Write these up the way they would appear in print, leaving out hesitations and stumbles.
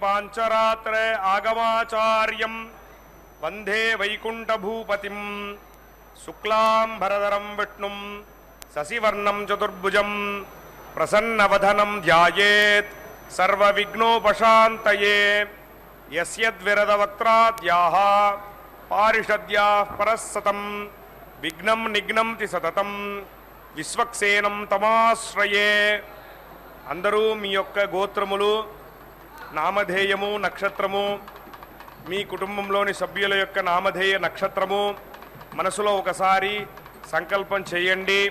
पाञ्चरात्रे आगमाचार्यं वन्दे वैकुण्ठभूपतिं शुक्लाम्बरधरं विष्णुं शशिवर्णं चतुर्भुजं प्रसन्नवदनं ध्यायेत् सर्वविघ्नोपशान्तये। यस्यद्विरदवक्त्राद्याः पारिषद्याः परस्सतं विघ्नं निघ्नन्ति सततं విశ్వక్సేనం తమాశ్రయే. అందరూ మీ యొక్క గోత్రములు, నామధేయము, నక్షత్రము, మీ కుటుంబంలోని సభ్యుల యొక్క నామధేయ నక్షత్రము మనసులో ఒకసారి సంకల్పం చేయండి.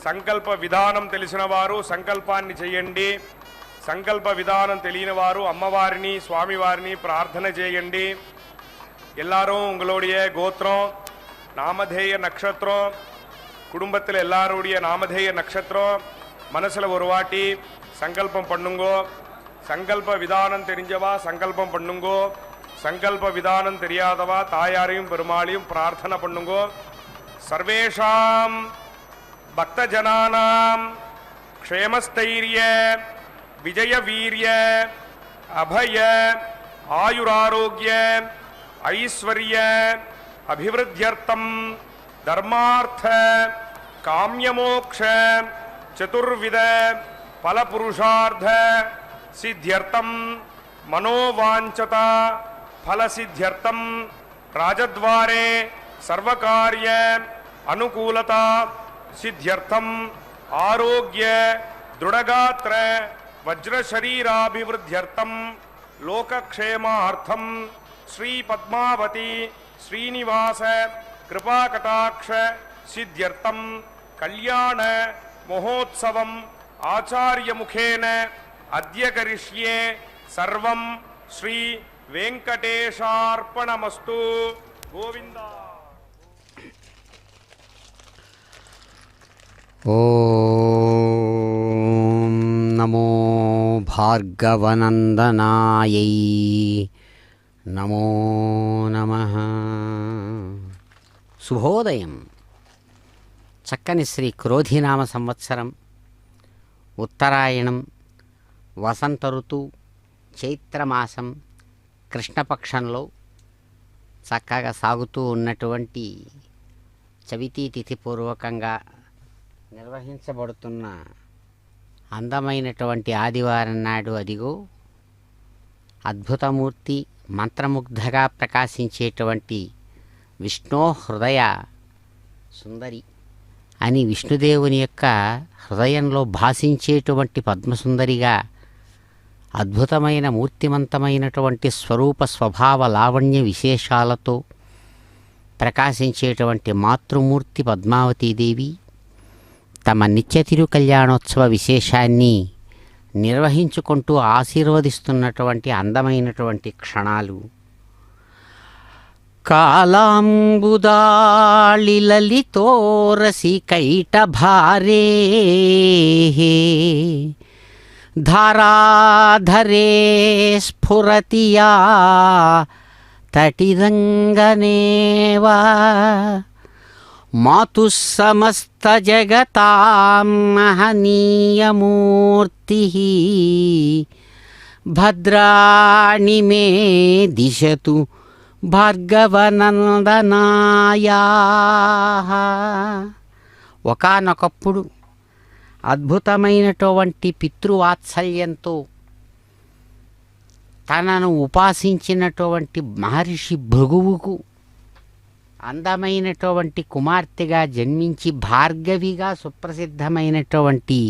సంకల్ప విధానం తెలిసిన వారు సంకల్పాన్ని చేయండి. సంకల్ప విధానం తెలియని వారు అమ్మవారిని స్వామివారిని ప్రార్థన చేయండి. எல்லாரும் உங்களுடைய கோத்திரம், நாமதேய நட்சத்திரம், குடும்பத்தில் எல்லாருடைய நாமதேய நட்சத்திரம் மனசில் ஒரு வாட்டி சங்கல்பம் பண்ணுங்கோ. சங்கல்ப விதானம் தெரிஞ்சவா சங்கல்பம் பண்ணுங்கோ. சங்கல்ப விதானம் தெரியாதவா தாயாரையும் பெருமாளையும் பிரார்த்தனை பண்ணுங்கோ. சர்வேஷாம் பக்தஜனானாம் க்ஷேமஸ்தைரிய விஜய வீரிய அபய ஆயுராரோக்கிய ஐஸ்வர்ய அபிவிருத்தியர்த்தம் धर्मार्थ काम्यमोक्ष चतुर्विध फलपुरुषार्थ सिद्ध्यर्थम मनोवांछता फलसिद्ध्यर्थम राजद्वारे सर्वकार्य अनुकूलता सिद्ध्यर्थम आरोग्य दृढ़गात्र वज्रशरीराभिवृद्ध्यर्थम लोकक्षेमार्थम श्री पद्मावती श्रीनिवास कृपाकटाक्ष सिद्ध्यर्थम कल्याण महोत्सवम आचार्य मुखेन अद्य करिष्ये सर्वं श्री वेंकटेशार्पणमस्तु. गोविंदा. ओम नमो भार्गवनंदनायै नमो नमः. శుభోదయం. చక్కని శ్రీ క్రోధినామ సంవత్సరం, ఉత్తరాయణం, వసంత ఋతు, చైత్రమాసం, కృష్ణపక్షంలో చక్కగా సాగుతూ ఉన్నటువంటి చవితి తిథి పూర్వకంగా నిర్వహించబడుతున్న అందమైనటువంటి ఆదివారం నాడు అదిగో అద్భుతమూర్తి, మంత్రముగ్ధగా ప్రకాశించేటువంటి విష్ణు హృదయ సుందరి అని విష్ణుదేవుని యొక్క హృదయంలో భాసించేటువంటి పద్మసుందరిగా అద్భుతమైన మూర్తిమంతమైనటువంటి స్వరూప స్వభావ లావణ్య విశేషాలతో ప్రకాశించేటువంటి మాతృమూర్తి పద్మావతీదేవి తమ నిత్య తిరు కళ్యాణోత్సవ విశేషాన్ని నిర్వహించుకుంటూ ఆశీర్వదిస్తున్నటువంటి అందమైనటువంటి క్షణాలు. కాళాంబుదాళిలలితోరసి కైటభారే ధారాధరే స్ఫురతియా తటిరంగనేవా మాతుః సమస్త జగతాం మహనీయమూర్తి భద్రాణి మే దిశతు భార్గవనందనాయా. ఒకానొకప్పుడు అద్భుతమైనటువంటి పితృవాత్సల్యంతో తనను ఉపాసించినటువంటి మహర్షి భృగువుకు అందమైనటువంటి కుమార్తెగా జన్మించి భార్గవిగా సుప్రసిద్ధమైనటువంటి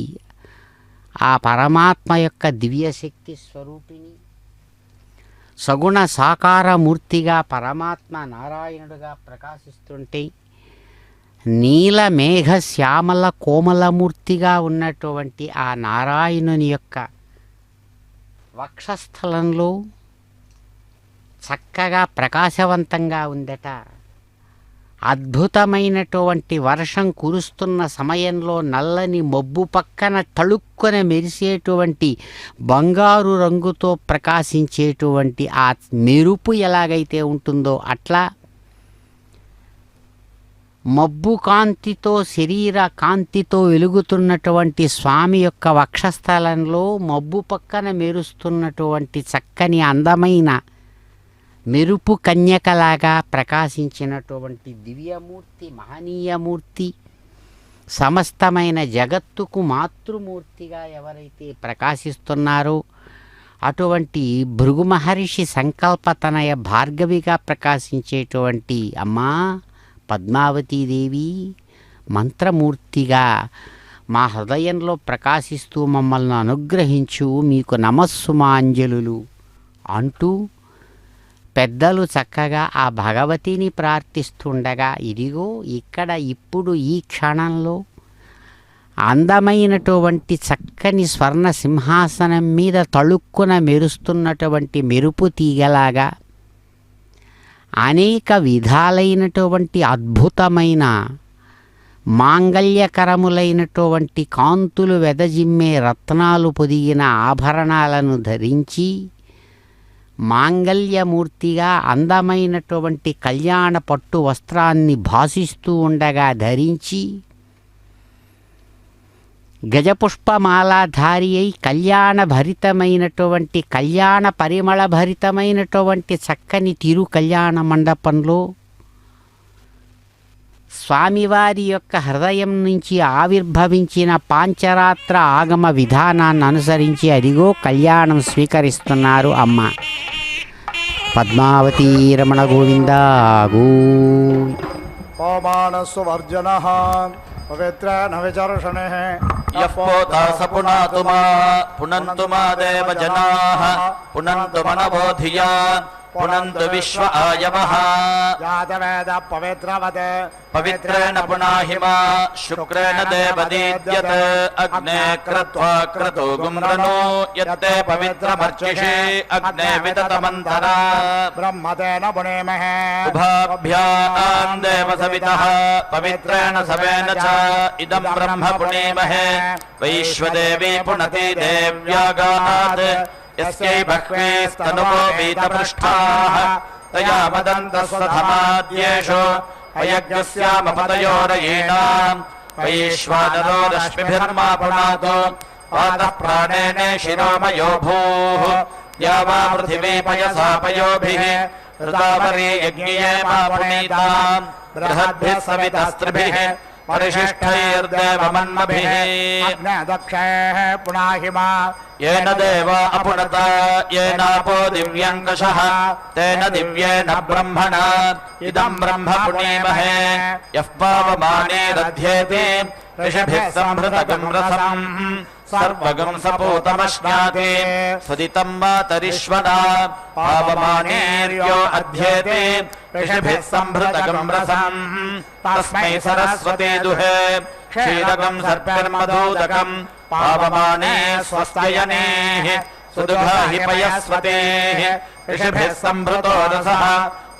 ఆ పరమాత్మ యొక్క దివ్యశక్తి స్వరూపిణి, సగుణ సాకారమూర్తిగా పరమాత్మ నారాయణుడుగా ప్రకాశిస్తుంటే నీల మేఘ శ్యామల కోమలమూర్తిగా ఉన్నటువంటి ఆ నారాయణుని యొక్క వక్షస్థలంలో చక్కగా ప్రకాశవంతంగా ఉందట. అద్భుతమైనటువంటి వర్షం కురుస్తున్న సమయంలో నల్లని మబ్బు పక్కన తళుక్కున మెరిసేటువంటి బంగారు రంగుతో ప్రకాశించేటువంటి ఆ మెరుపు ఎలాగైతే ఉంటుందో అట్లా మబ్బు కాంతితో శరీర కాంతితో వెలుగుతున్నటువంటి స్వామి యొక్క వక్షస్థలంలో మబ్బు పక్కన మెరుస్తున్నటువంటి చక్కని అందమైన మెరుపు కన్యకలాగా ప్రకాశించినటువంటి దివ్యమూర్తి, మహనీయమూర్తి, సమస్తమైన జగత్తుకు మాతృమూర్తిగా ఎవరైతే ప్రకాశిస్తున్నారో అటువంటి భృగు మహర్షి సంకల్పతనయ భార్గవిగా ప్రకాశించేటువంటి అమ్మా పద్మావతీదేవి మంత్రమూర్తిగా మా హృదయంలో ప్రకాశిస్తూ మమ్మల్ని అనుగ్రహించు, మీకు నమస్సుమాంజలులు అంటూ పెద్దలు చక్కగా ఆ భగవతిని ప్రార్థిస్తుండగా ఇదిగో ఇక్కడ ఇప్పుడు ఈ క్షణంలో అందమైనటువంటి చక్కని స్వర్ణ సింహాసనం మీద తళుక్కున మెరుస్తున్నటువంటి మెరుపు తీగలాగా అనేక విధాలైనటువంటి అద్భుతమైన మాంగళ్యకరములైనటువంటి కాంతులు వెదజిమ్మే రత్నాలు పొదిగిన ఆభరణాలను ధరించి మాంగళ్యమూర్తిగా అందమైనటువంటి కళ్యాణ పట్టు వస్త్రాన్ని భాసిస్తూ ఉండగా ధరించి గజపుష్పమాలాధారి అయి కళ్యాణ భరితమైనటువంటి కళ్యాణ పరిమళ భరితమైనటువంటి చక్కని తిరు కళ్యాణ మండపంలో స్వామివారి యొక్క హృదయం నుంచి ఆవిర్భవించిన పాంచరాత్ర ఆగమ విధానాన్ని అనుసరించి అదిగో కళ్యాణం స్వీకరిస్తున్నారు అమ్మ. పద్మావతీ రమణ గోవింద గో. పవమానస్వర్జనః పవిత్ర నవిచర్షణే యః పునాతు మా పునంతు మా దేవ జనాః పునంతు మనబోధియా పునంతు విశ్వ ఆయవః జాతవేద పవిత్రవత్ పవిత్రేణ పునాహి మా శుక్రేణ దేవదీద్యత్ అగ్నే క్రత్వా క్రతో గుమ్రనో యత్తే పవిత్రమర్చిషి అగ్నే వితతమంతరా బ్రహ్మతేన పుణేమహే ఉభాభ్యాం దేవ సవితః పవిత్రేణ సవేన చ ఇదం బ్రహ్మ పుణేమహే వైశ్వదేవీ పునతి దేవ్యాగాత్ యస్యై బహ్వేస్తనుమో వీతపృష్ఠాః తయా వదంతస్వధమాద్యేషు అయజ్ఞస్యామపతయోరయీణాం వైశ్వానరో రశ్మిభిర్మా పునాతు పాతః ప్రాణేనే శిరోమయో భూః యావా పృథివీ పయసా పయోభిః ఋతావరీ యజ్ఞియే మా పునీతాం బృహద్భిः సవితస్త్రిభిः పరిశిష్టైర్దేవమన్మభిः దక్షేః పునాహి మా येन देवा अपुनता येनापो दिव्यङ्कषः तेन दिव्येन ब्रह्मणा इदं ब्रह्म पुणीमहे यः पावमानेरध्येति ऋषिभिः संहृतगं रसम् सर्वगं सपूतमश्नाति स्वदितं मातरिश्वना पावमानेर्यो अध्येति ऋषिभिः संहृतगं रसम् तस्मै सरस्वती दुहे क्षीरकं सर्पिर्मधूदकं पावमाने स्वस्तयनेः सुदुघाहि पयस्वतेः ऋषिभिः संभृतो रसः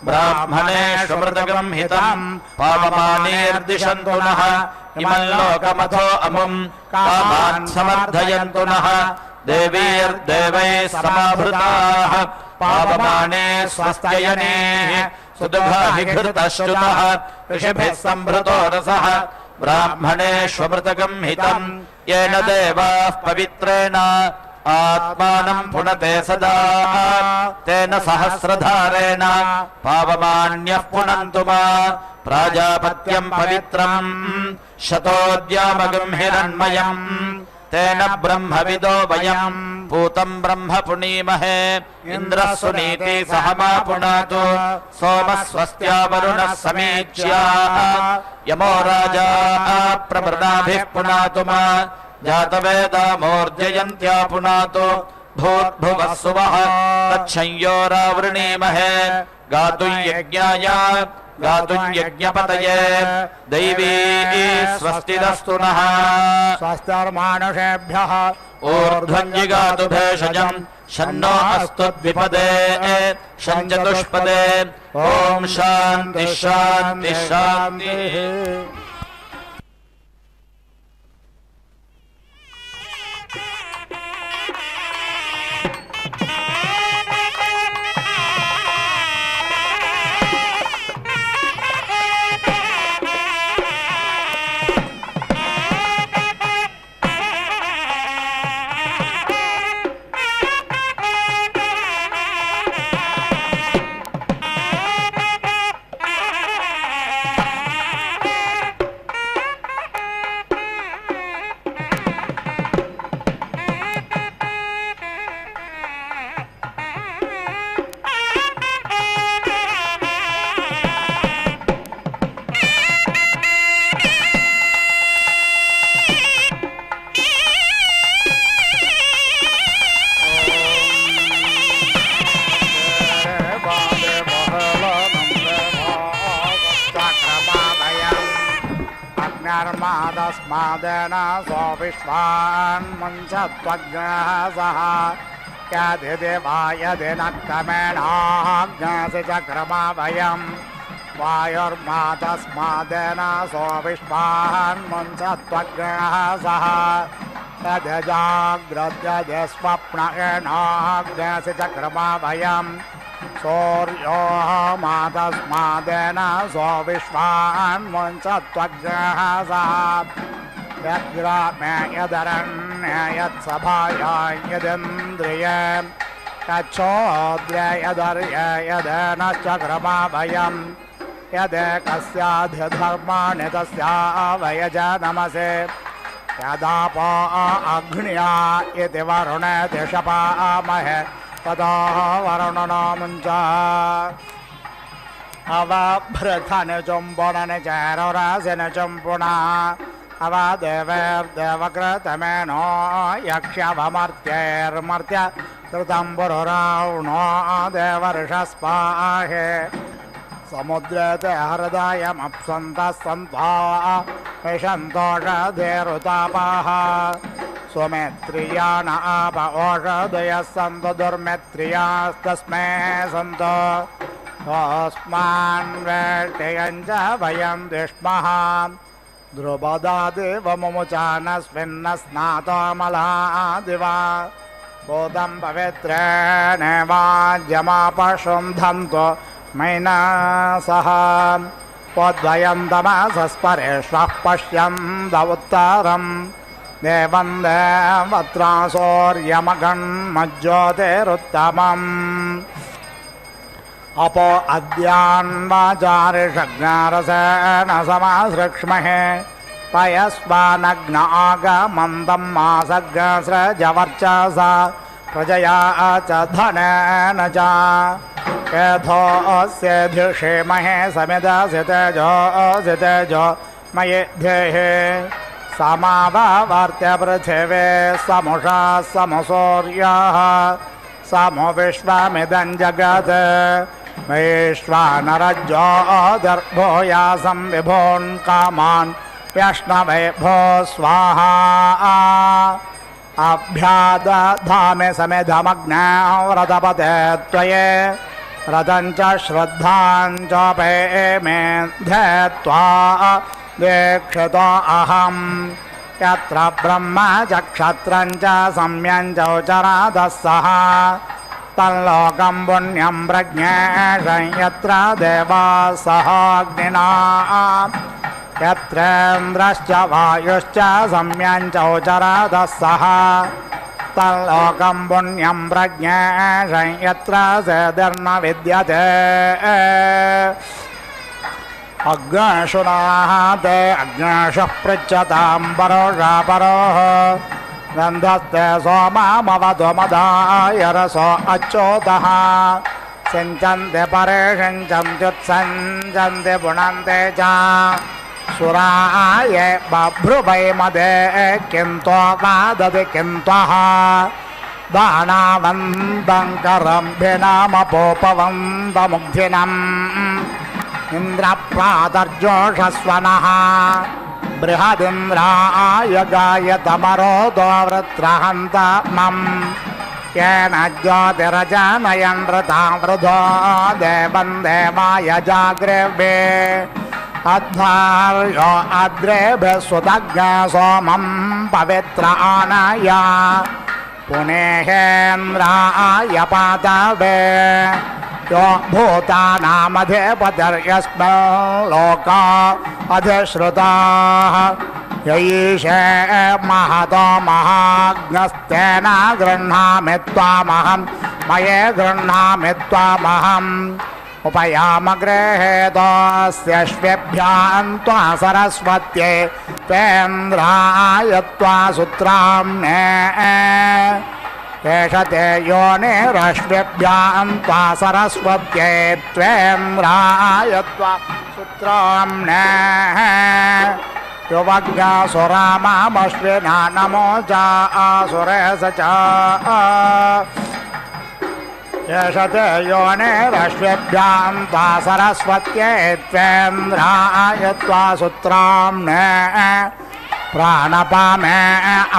ब्राह्मणेषु मृदगं हितं पावमानेर्दिशन्तु नः इमं लोकमथो अमुं कामान् समर्थयन्तु नः देवीर्देवैः समाभृताः पावमाने स्वस्तयनेः सुदुघाहि घृतश्रुतः ऋषिभिः संभृतो रसः ब्राह्मणेष्वमृतगं हितं येन देवाः पवित्रेण आत्मानं पुनते सदा तेन सहस्रधारेण पावमान्यः पुनन्तु मा प्राजापत्यं पवित्रं शतोद्यामगं हिरण्मयम् तेन ब्रह्मविदो वयं पूतं ब्रह्म पुनीमहे इन्द्रः सुनीति सह मा पुनातु सोमः स्वस्त्या वरुणः समीच्या यमो राजा प्रवृणाभिः पुनातु मा जातवेदामोर्जयन्त्या पुनातु भूर्भुवः सुवः तच्छंयोरावृणीमहे गातुं यज्ञाय गातुं यज्ञपतये दैवी स्वस्तिरस्तु नः स्वस्तिर्मानुषेभ्यः ऊर्ध्वञ्जिगातु भेषजम् शन्नो अस्तु द्विपदे शञ्चतुष्पदे ॐ शान्तिः शान्तिः शान्तिः वायर्मादस्मादेन सो विश्वान्मुञ्चत्वज्ञः सः यदिदेवायदिनक्रमेणाज्ञासि चक्रमा वयम् वायुर्मातस्मादेन सो विश्वान्मुञ्चत्वज्ञः सः यद्जाग्रद्यदि स्वप्नेनाज्ञासि चक्रमा वयम् सूर्यो मातस्मादेन सो विश्वान्मुञ्चत्वज्ञः सः यद्ग्रामे यदरण्ये यत्सभायां यदिन्द्रिये यच्छोद्रे यदर्ये यदेनश्चक्रमा वयम् यदेकस्याधिधर्माणि तस्यावयज नमसे यदापो अग्न्या इति वरुणे दिशपामहे तदा वरुणनो मुञ्च अवभृथनि चुम्बुणनि चैरुरासिनि चुम्बुणा अवदेवैर्देवकृतमेनो यक्ष्यवमर्त्यैर्मर्त्य कृतं पुरुरावणो देवर्षस्पाहे समुद्रे ते हृदयमप्सन्तः सन्त्वा विशन्तोषधेरुतापाः स्वमेत्रिया न आप ओषधयः सन्तु दुर्मेत्रियास्तस्मै सन्तु तस्मान् वेष्टयं च वयं द्विष्मः ध्रुपदादिव मुमुचानस्मिन्न स्नातोमलादिवा भूतं पवित्रेणेवाज्यमापशुन्धन्तु मैनासः पोद्वयं तमसस्परेष्वः पश्यन्त उत्तरम् देवं देवत्रासौर्यमगन्मज्योतिरुत्तमम् अपो अद्यान्वाचारिषज्ञारसेन समासृक्ष्महे पयस्वानग्न आगमन्दं मासग्रस्रजवर्चसा प्रजया च धनेन च यथोऽस्यधिषेमहे समिदसि तेजो मयि धेः समावावर्त्य पृथिवे समुषा समसूर्यः समो विश्वमिदं जगत् वैश्वानरज्योतिर्भूयासं विभून् कामान् व्यष्णवे भो स्वाहा अभ्यादधामे समेधमग्नौ व्रतपते त्वये व्रतं च श्रद्धां च पेमे ध्येत्वा दीक्षितो अहम् यत्र ब्रह्म च क्षत्रं च सम्यं च उचरादः सः तल्लोकं पुण्यं प्रज्ञेशं यत्र देवाः सहाग्निना यत्रेन्द्रश्च वायुश्च सम्यं च उचरादः सः तल्लोकं पुण्यं प्रज्ञेशं यत्र सेदिर्न विद्यते अग्नेषुनाः ते अग्नेषः पृच्छतां परोषा परोः गन्धस्ते सोमामवधु मदाय रसो अच्युतः सिञ्चन्ते परे सिञ्चन्त्युत्सञ्चन्ते पुनन्ते च सुराय बभ्रुवै मदे किन्त्वा वादति किन्त्वः दानावन्तं करम्भिनामपोपवन्तमुग्धिनम् इन्द्रप्रातर्जोषस्वनः बृहदिन्द्राय गायतमरोदो वृत्रहन्तमम् येन ज्योतिरजनयन् वृथां वृधो देवं देवाय जाग्रेभ्ये अध्वर्यो अद्रेभ्यः सुतज्ञ सोमं पवित्र आनय पुनेहेन्द्राय पातवे यो भूतानामधिपतिर्यस्मिन् लोका अधिश्रुताः यैषे महतो महाग्नस्तेन गृह्णामि त्वामहं मये गृह्णामि त्वामहम् उपयामगृहेतोऽस्यश्वेभ्यां त्वा सरस्वत्यै त्वेन्द्राय त्वा सुत्राम्ने एष ते योनिरश्वेभ्यां त्वा सरस्वत्यै त्वेन्द्राय त्वा सुत्राम्ने युवज्ञासुरामामश्विना नमो च आसुरे स च एष ते योनिरश्वेभ्यां ता सरस्वत्यै त्वेन्द्राय त्वा सुत्राम्ने प्राणपामे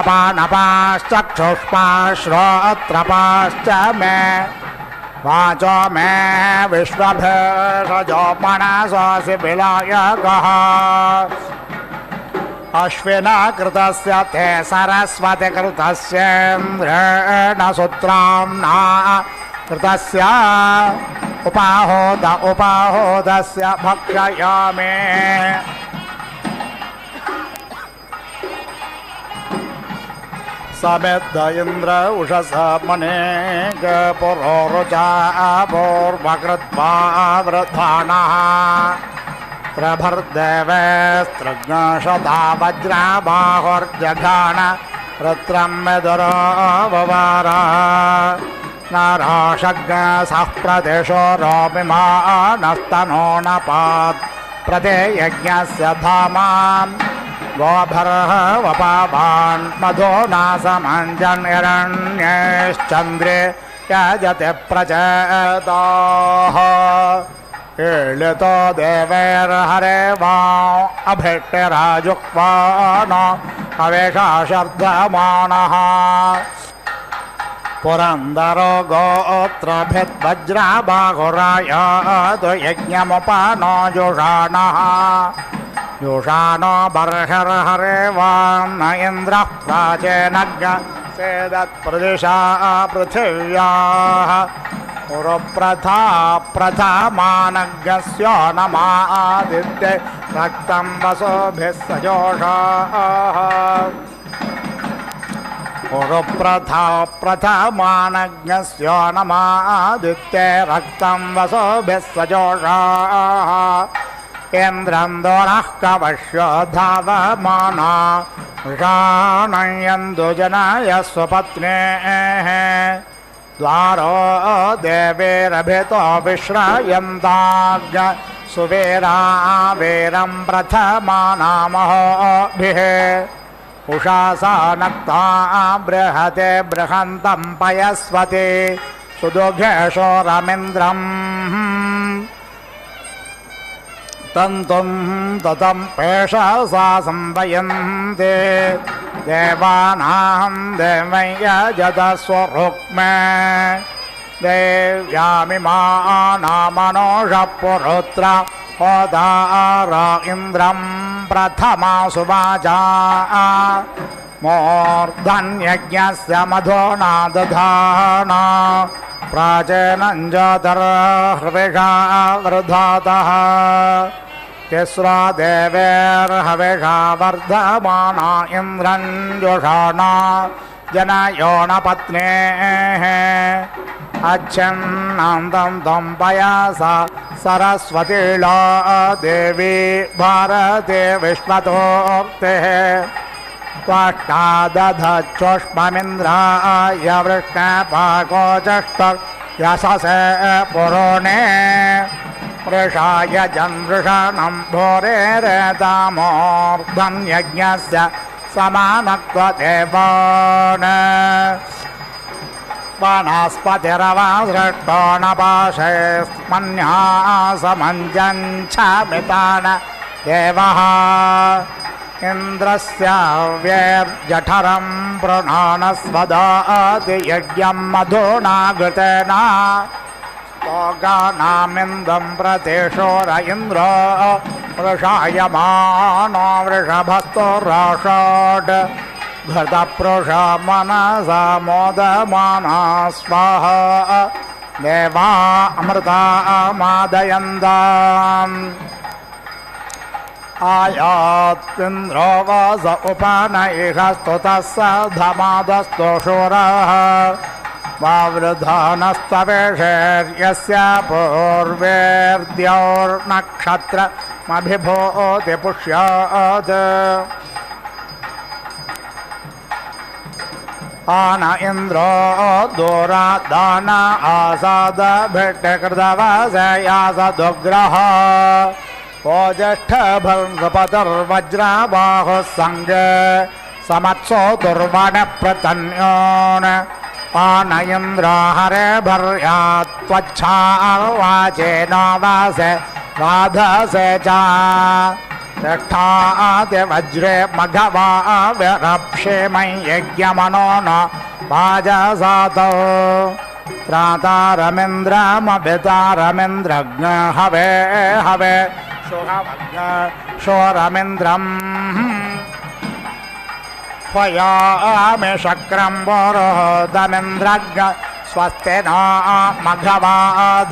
अपानपाश्चक्षुष्पाश्रोत्रपाश्च मे वाचो मे विश्वभेषजो मनसोऽसि विलायकः अश्विना कृतस्य ते सरस्वती कृतस्येन्द्रेण सूत्राम्ना कृतस्य उपाहोदस्य भक्षयामि समेद्ध इन्द्र उषस मनेक पुरोरुचा पूर्वकृत्वा वृधानः प्रभर्देवेस्त्रज्ञशता वज्राबाहुर्जघान रुद्रं विदुरोववार नाराशग्नसः प्रदेशो रोमिमानस्तनो नपात् प्रदेयज्ञस्य धामाम् गोभर्ह वपावान् मधो नासमञ्जन्यरण्यश्चन्द्रे यजते प्रचेताः ईळितो देवैर्हरे वा अभिष्टिराजुक्वान हवेषाशर्धमानः पुरन्दरो गोत्रभिद्वज्राबाहुरायातु यज्ञमुपानो जुषाणः जुषानो बर्हिर्हरे वान्न इन्द्रः प्राचेनज्ञ सेदत्प्रदिशा पृथिव्याः पुरुप्रथा प्रथमानज्ञस्यो नमादित्ये रक्तं वसुभिः सजोषाः पुरुप्रथा प्रथमानज्ञस्यो नमादित्ये रक्तं वसुभिः सजोषाः इन्द्रं दोरः कवश्यो धावमाना वृषाणयन्तु जनाय स्वपत्नेः द्वारो देवेरभितो विश्रायन्ताज्ञ सुवीरा वीरं प्रथमानामहोभिः उषासा नक्ता बृहते बृहन्तं पयस्वती सुदुघेशोरमिन्द्रम् तन्तुं ततं पेषसा संवयन्ते देवानां देवयजतस्वरुक्मे देव्यामिमानामनोषः पुरुत्र होदार इन्द्रं प्रथमा सुवाचा मूर्धन्यज्ञस्य मधोना दधाना प्राचीनं ज्योतिर्हविषा वृधातः तिस्रा देवैर्हविषा वर्धमाना इन्द्रं जुषाणा जनायो न पत्नेः अच्छन्नान्तं तं पयासा सरस्वतीला देवी भारते विश्वतोक्तेः त्वष्टा दधच्छुष्ममिन्द्राय वृष्णपाकोचष्टर्यशसे पुरोणे वृषाय जन्वृषणं भोरेरेतामोर्धन्यज्ञस्य समानत्वदेवान् वनस्पतिरवसृष्टो न पाशैस्मन्यासमञ्जञ्छमितान् देवः इन्द्रस्य व्यर्जठरं प्रणानस्वदाति यज्ञं मधुना घृतेन स्तोगानामिन्दं प्रतेशोर इन्द्रो वृषायमानो वृषभस्तुराषाड् घृतपृषा मनसा मोदमाना स्वाहा देवा अमृता मादयन्ताम् आयात्पिन्द्रो वस उपनैषस्तुतः स धमादस्तु शूरः वावृधानस्तवेषेर्यस्य पूर्वेर्द्यौर्नक्षत्रमभिभूति पुष्यात् आन इन्द्रो दूरादान आसादभिष्टकृतवसयासदुग्रह ओज्येष्ठभर्गपतुर्वज्रबाहुः सङ्गे समत्सो दुर्वणप्रतन्योन् पान इन्द्रो हरेभर्या त्वच्छावाचेन वासे राधसे च तिष्ठाति वज्रे मघवाविरप्षेमै यज्ञमनो न वाजसातौ त्रातारमिन्द्रमभितारमिन्द्रज्ञ हवे हवे शोहवज्ञ शोरमिन्द्रम् त्वयामि शक्रं पुरोदमिन्द्रज्ञ स्वस्ति न मघवादात्विन्द्रः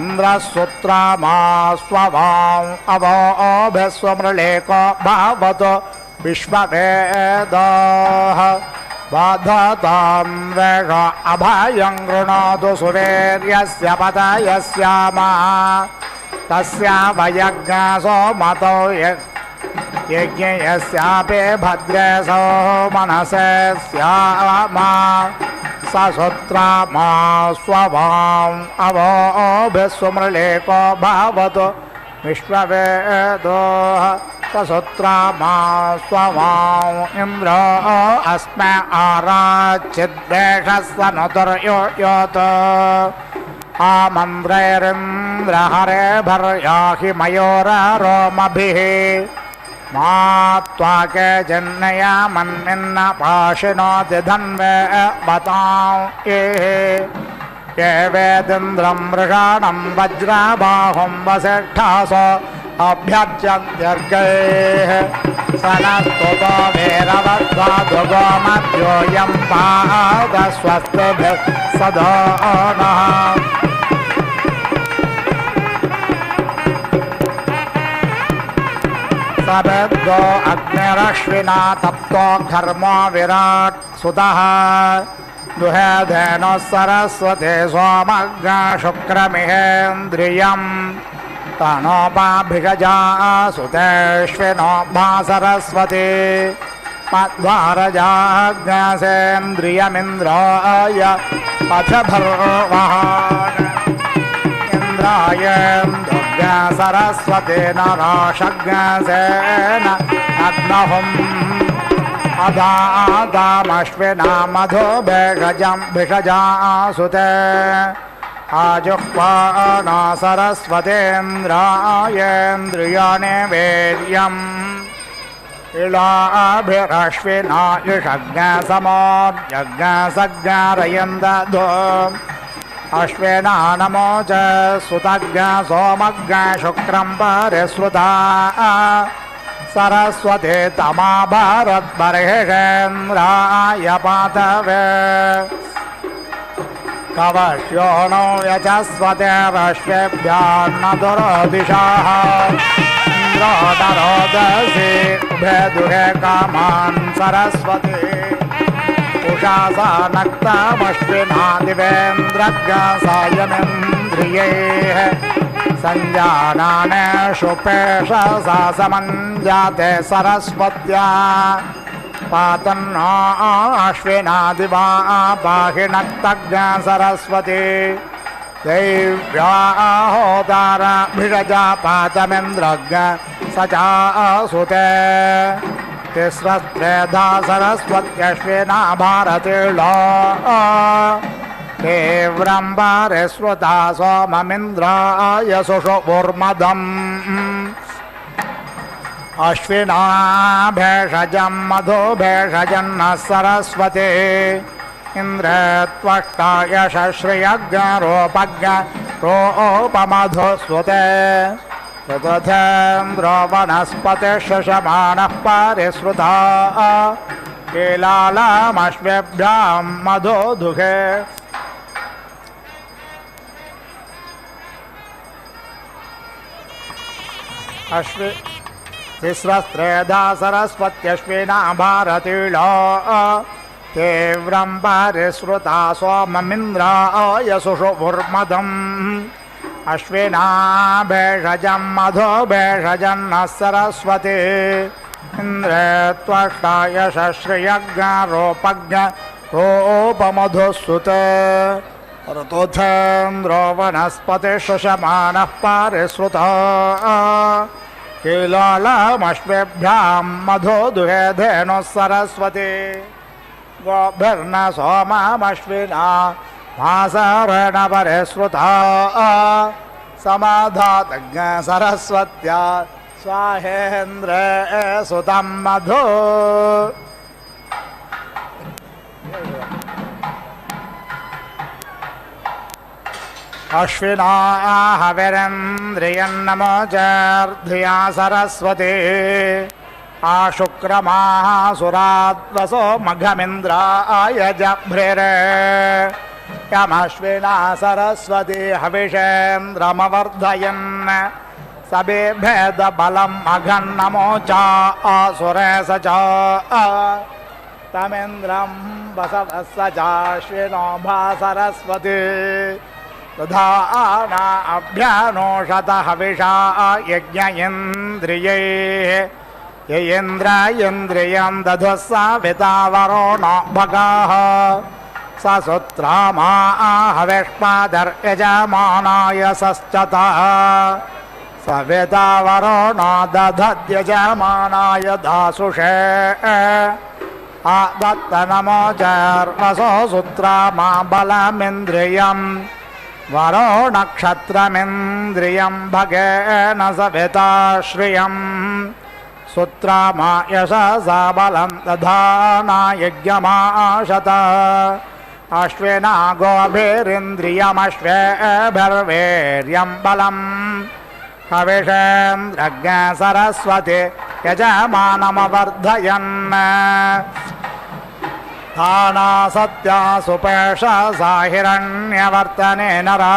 इन्द्रसूत्रमा स्ववाम् अवोभिस्वमृळेको भवतु विश्ववेदः बाधतां वेष अभयं गृणोतु सुरेर्यस्य पतयस्यामा तस्या वयज्ञसो मतौ यज्ञयस्यापि भद्रे सो मनसे स्यामा ससूत्रमा स्ववाम् अवोभिस्वमृळेको भवतु विश्ववेदः ससूत्रमा स्ववाम् इन्द्रो अस्मै आराचिद्वेषस्य नुतुर्योत आमन्द्रैरिन्द्रहरेभर्याहि मयूररोमभिः मा त्वाके जन्नयामन्निन्न पाशिनोति धन्वे बतां ये वेदिन्द्रं मृषाणं वज्रबाहुं वसिष्ठासो अभ्यर्चन्त्यर्गैः स नस्तुतो वीरवद्वादुगोमद्योऽयं पादस्वस्तिभिः सदा नः सवेद्गो अग्निरश्विना तप्तो घर्मो विराट् सुतः दुहेधेनो सरस्वती सोमज्ञ शुक्रमिहेन्द्रियम् तनोपाभिगजा सुतेष्विनो भा सरस्वती मध्वारजाज्ञसेन्द्रियमिन्द्राय पथभर्वहान् इंद्रायेन्द्रज्ञ सरस्वती नराशज्ञसेन अग्नहुम् अदादामश्विना मधु भिषजासुते आजुह्वाना सरस्वतीन्द्रायेन्द्रियाणि वीर्यम् इलाभिरश्विना युषज्ञसमोर्यज्ञसज्ञारयन्दधो अश्विना नमो च सुतज्ञ सोमज्ञ शुक्रं परिश्रुता सरस्वती तमा भारद्बर्हिषेन्द्राय पातवे कवश्यो नो यचस्वतेरश्वेभ्यान्न दुरोदिशाः इन्द्रोदरोदसी उभे दुहे कामान् सरस्वती उषासा नक्तमश्विना दिवेन्द्रज्ञ सायमिन्द्रियैः सञ्जानानेषु पेषसा समञ्जाते सरस्वत्या पातन्नो अश्विना दिवा पाहि नक्तज्ञ सरस्वती दैव्या होतारभिषजा पातमिन्द्रज्ञ स चासुते तिस्रस्त्रेधा सरस्वत्यश्विना भारतीर्लो तीव्रं परिश्रुता सोममिन्द्राय सुषुपुर्मदम् अश्विना भेषजं मधु भेषजन्नः सरस्वती इन्द्रे त्वष्टाय श्रियज्ञरोपज्ञ रोपमधुस्वते चतुर्थेन्द्रो वनस्पतिशशमानः परिश्रुता कीलालमश्वेभ्यां मधुदुहे अश्वि तिस्रस्त्रेधा सरस्वत्यश्विना भारतीलो तीव्रं परिश्रुता सोममिन्द्राय सुषुपुर्मदम् अश्विना भेषजं मधु भेषजन्नः सरस्वती इन्द्रे त्वष्टाय श्रियज्ञरोपज्ञ रोपमधुसुते ऋतुथेन्द्रो वनस्पतिशशमानः परिश्रुता कीलालमश्वेभ्यां मधु दुहे धेनुः सरस्वती गोभिर्न सोममश्विना मासरेण परिश्रुता समाधातज्ञ सरस्वत्या स्वाहेन्द्रे सुतं मधु अश्विना हविरेन्द्रियन्नमोचर्धिया सरस्वती आशुक्रमाः सुराद्वसो मघमिन्द्राय जभ्रिरे यमश्विना सरस्वती हविषेन्द्रमवर्धयन् सबिभेदबलं मघन्नमोचा आसुरे स च तमिन्द्रं वसवः स चाश्विनो भा सरस्वती दधाना अभ्यानोषत हविषा यज्ञ इन्द्रियैः यन्द्रियं दधुः साविता वरुणो भगः स सुत्रामा हविष्मादर्यजमानाय सश्चतः सविता वरुणो दधद्यजमानाय दासुषे आदत्तनमो चर्वसो सुत्रामा बलमिन्द्रियम् वरो नक्षत्रमिन्द्रियं भगेन सविता श्रियं सुत्रामा यशसा बलं दधाना यज्ञमाशत अश्विना गोभिरिन्द्रियमश्वेभिर्वीर्यं बलं हविषेन्द्रज्ञ सरस्वती यजमानमवर्धयन् थाना सत्या सुपेशसा हिरण्यवर्तने नरा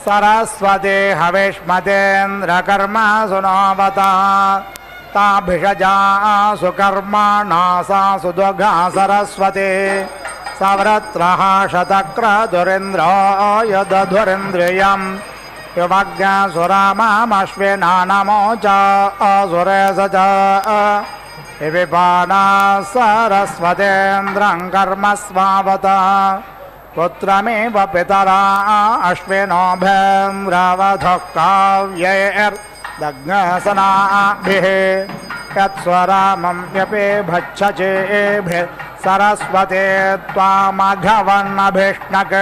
सरस्वती हविष्मतेन्द्रकर्मा सुनोवता ताभिषजा सुकर्माणा सा सुदुघा सरस्वती सवृत्रः शतक्रतुरिन्द्राय दधुरिन्द्रियं युवज्ञसुरामश्विना नमोच असुरे स च विपाना सरस्वतेन्द्रं कर्म स्वावता पुत्रमेव पितरा अश्विनोभेन्द्रवधः काव्यैर्दग्नसनाभिः यत्स्वरामं व्यपि भक्षचेभिः सरस्वते त्वामघवन्नभिष्णक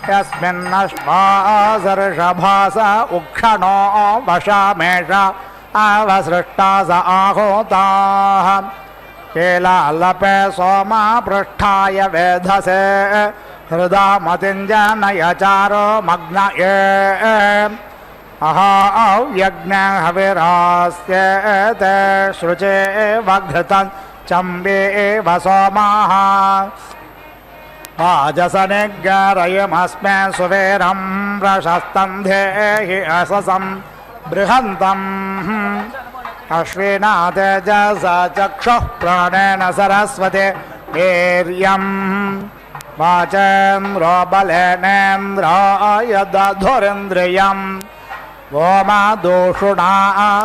यस्मिन्नश्वासर्षभास उक्षणो वशामेष अवसृष्टा स आहोताः केलालपे सोमा पृष्ठाय वेधसे हृदा मतिञ्जनयचारो मग्न अहाव्यज्ञ हविरास्येते श्रुचे वघृतं चम्बे एव सोमाः वाजसनिग्रयमस्मे सुवेरं प्रशस्तं धेहि अससं बृहन्तम् अश्विना तेजसा चक्षुः प्राणेन सरस्वती वीर्यं वाचेन्द्रो बलेनेन्द्राय दधुरिन्द्रियं गोमादोषुणा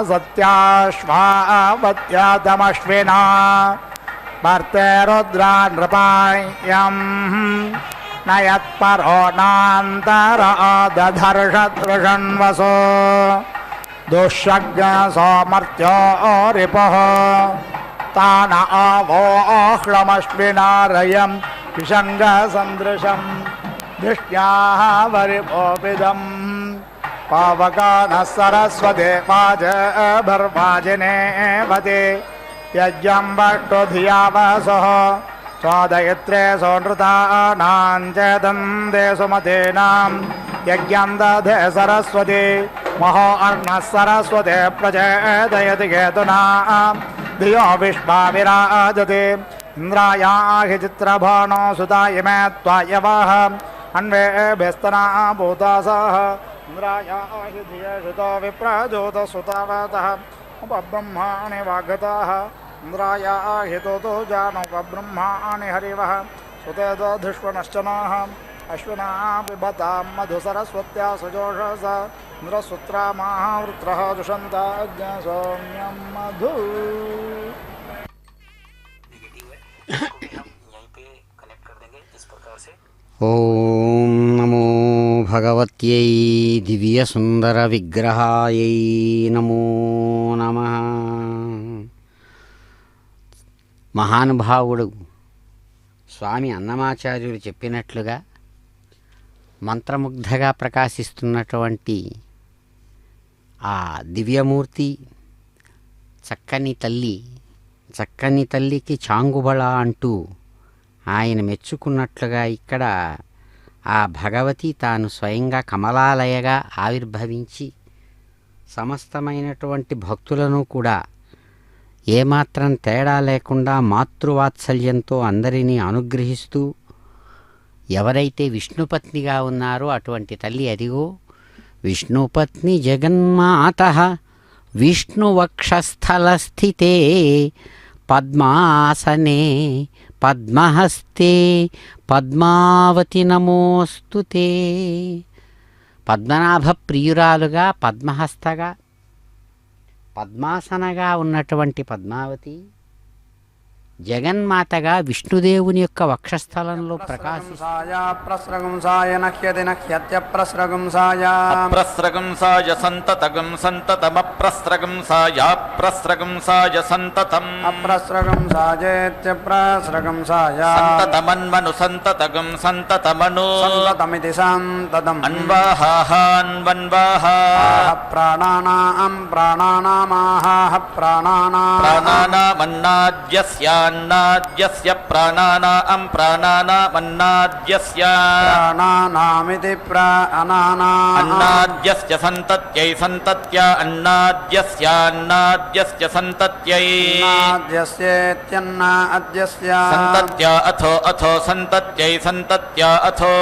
सत्याश्वावत्यातमश्विना भर्ते रुद्रा नृपायं न यत्परो नान्तर दधर्षदृषन्वसो दुःशज्ञ सोमर्त्यो रिपुः तान आवोह्लमश्विनारयं विषङ्गसन्दृशं दृष्ट्याः वरिपोपिदम् पावकानः सरस्वते वाजभर्वाजिने वते यज्ञं वष्टुधिया वसः स्वादयित्रे सोनृतानां च दन्दे सुमतेनां यज्ञं दधे सरस्वती महो अर्णः सरस्वते प्रचोदयति केतुना धियो विश्वा विराजते इन्द्रायाहि चित्रभानो सुताय मे त्वायवः अन्वेभिस्तना भूतासः इन्द्रायाहि धिये श्रुतो विप्रजोतसुतावतः उपब्रह्माणि वागताः इन्द्रायाहि तोतो जानोपब्रह्माणि हरिवः सुते दधिष्वनश्चनाः अश्विना पिबतां मधुसरस्वत्या सुजोषसा इन्द्रसूत्रामाः वृत्रः दुषन्ताज्ञ सौम्यं मधु। ఓం నమో భగవత్యై దివ్యసుందర విగ్రహాయై నమో నమః. మహానుభావుడు స్వామి అన్నమాచార్యులు చెప్పినట్లుగా మంత్రముగ్ధగా ప్రకాశిస్తున్నటువంటి ఆ దివ్యమూర్తి చక్కని తల్లికి చాంగుబళ అంటూ ఆయన మెచ్చుకున్నట్లుగా ఇక్కడ ఆ భగవతి తాను స్వయంగా కమలాలయగా ఆవిర్భవించి సమస్తమైనటువంటి భక్తులను కూడా ఏమాత్రం తేడా లేకుండా మాతృవాత్సల్యంతో అందరినీ అనుగ్రహిస్తూ ఎవరైతే విష్ణుపత్నిగా ఉన్నారో అటువంటి తల్లి అదిగో విష్ణుపత్ని జగన్మాతః విష్ణువక్షస్థలస్థితే పద్మాసనే పద్మహస్తే పద్మావతి నమోస్తుతే. పద్మనాభ ప్రియురాలుగా పద్మహస్తగా పద్మాసనగా ఉన్నటువంటి పద్మావతి జగన్మాతగా విష్ణుదేవుని యొక్క వక్షస్థలంలో ప్రకాశిస్తాయ. ప్రస్రగుంసాయ నహ్యతి నహ్యత్య ప్రస్రగుంసాయ అప్రస్రగుంసాయ సంతతగం సంతతమప్రస్రగుంసాయ ప్రస్రగుంసాయ సంతతం అప్రస్రగుంసాయేత్య ప్రస్రగుంసాయ సంతతమన్మను సంతతగం సంతతమను సంతతమితి సంతతం అన్వాహాన్వన్వాహ ప్రాణానాం ప్రాణానామాహ ప్రాణానాం ప్రాణానామన్నాద్యస్యాన్నాద్యస్య ప్రాణానాం ప్రాణానామన్నాద్యస్య ప్రాణానామితి ప్రాణానాం అన్నాద్యస్య సంతత్యై సంతత్య అన్నాద్యస్యాన్నాద్యస్య సంతత్యై నాద్యస్యేత్యన్న అద్యస్య సంతత్య అథో అథో సంతత్యై సంతత్య అథో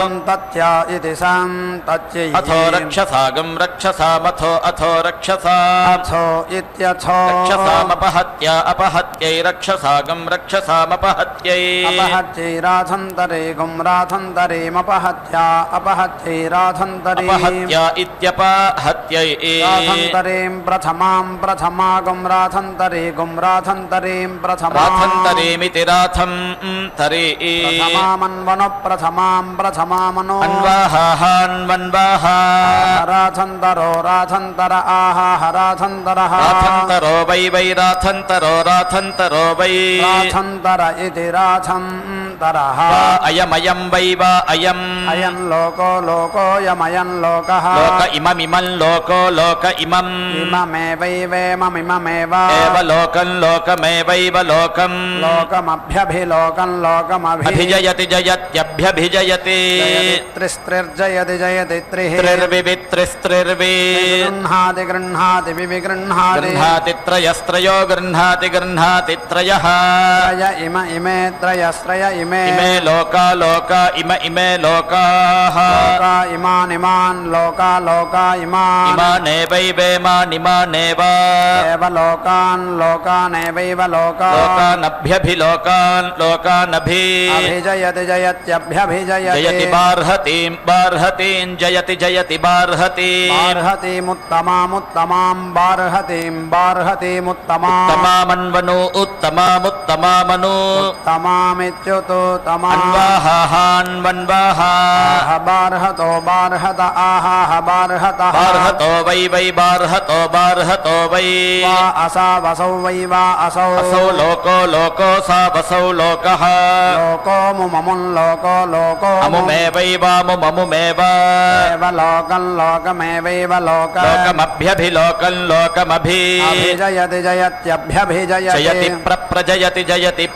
సంతత్య ఇది సంతత్యై అథో రక్షసాగం రక్షసామథో అథో రక్షసా అథో ఇత్యథో రక్షసామపహత్య అపహత్యై రక్షసాగం రక్షసామపహత్యై అపహత్యైరాధంతరే గుమ్రాధంతరేమపహత్య అపహత్యైరాధంతరే అపహత్య ఇత్యపహత్యై రాధంతరేం ప్రథమాం ప్రథమా గుమ్రాధంతరే గుమ్రాధంతరేం ప్రథమా రాథంతరేమితి రాథం తరే ప్రథమామన్వను ప్రథమాం ప్రథమామనో అన్వాహాన్వన్వాహ రాధంతరో రాధంతర ఆహాహ రాధంతరః రాథంతరో వై వై రాథంతరో రాథంతరో వై రాధంతర ఇది రాధంతరః అయమయం వై వా అయం అయం లోకో లోకోయమయం లోకః లోక ఇమమిమం లోకో లోక ఇమం ఇమమేవైవేమమిమమేవ ఏవ లోకం లోకమేవైవ లోకం లోకమభ్యభిలోకం లోకమభి అభిజయతి జయత్యభ్యభిజయతి త్రిస్త్రిర్జయతి జయతి త్రిః త్రిర్వివిత్రిస్త్రిర్వి గృహ్ణాతి గృహ్ణాతి వివిగృహ్ణాతి గృహ్ణాతి త్రయస్త్రయో గృహ్ణాతి గృహ్ణాతి త్రయః త్రయ ఇమ ఇమే త్రయస్త్రయ ఇమే ఇమే లోకా లోకా ఇమే లోకాః లోకా ఇమానిమాన్ లోకా లోకా ఇమాన్ ఇమానేవైవేమానిమానేవ ఏవ లోకాన్ లోకానేవైవ లోకా లోకానభ్యభిలోకాన్ లోకానభి అభిజయతి జయత్యభ్యభిజయతి జయతి బార్హతీం బార్హతీం జయతి జయతి బార్హతీం బార్హతీముత్తమాముత్తమాం బార్హతీం బార్హతీముత్తమాం ఉత్తమామన్వను ఉత్తమాముత్తమామను ఉత్తమామిత్యుతు అన్వాహాన్వన్వాహ బార్హతో బార్హత ఆహాహ బార్హతః బార్హతో వై వై బార్హతో బార్హతో వై వా అసా వసౌ వై వా అసౌ అసౌ లోకో లోకో సా వసౌ లోకః లోకో ముమమున్ లోకో లోకో అముమేవైవాముమముమేవ ఏవ లోకం లోకమేవైవ లోక లోకమభ్యభిలోకం లోకమభి అభిజయతి జయత్యభ్యభిజయతి జయతి ప్రజయతి జయతి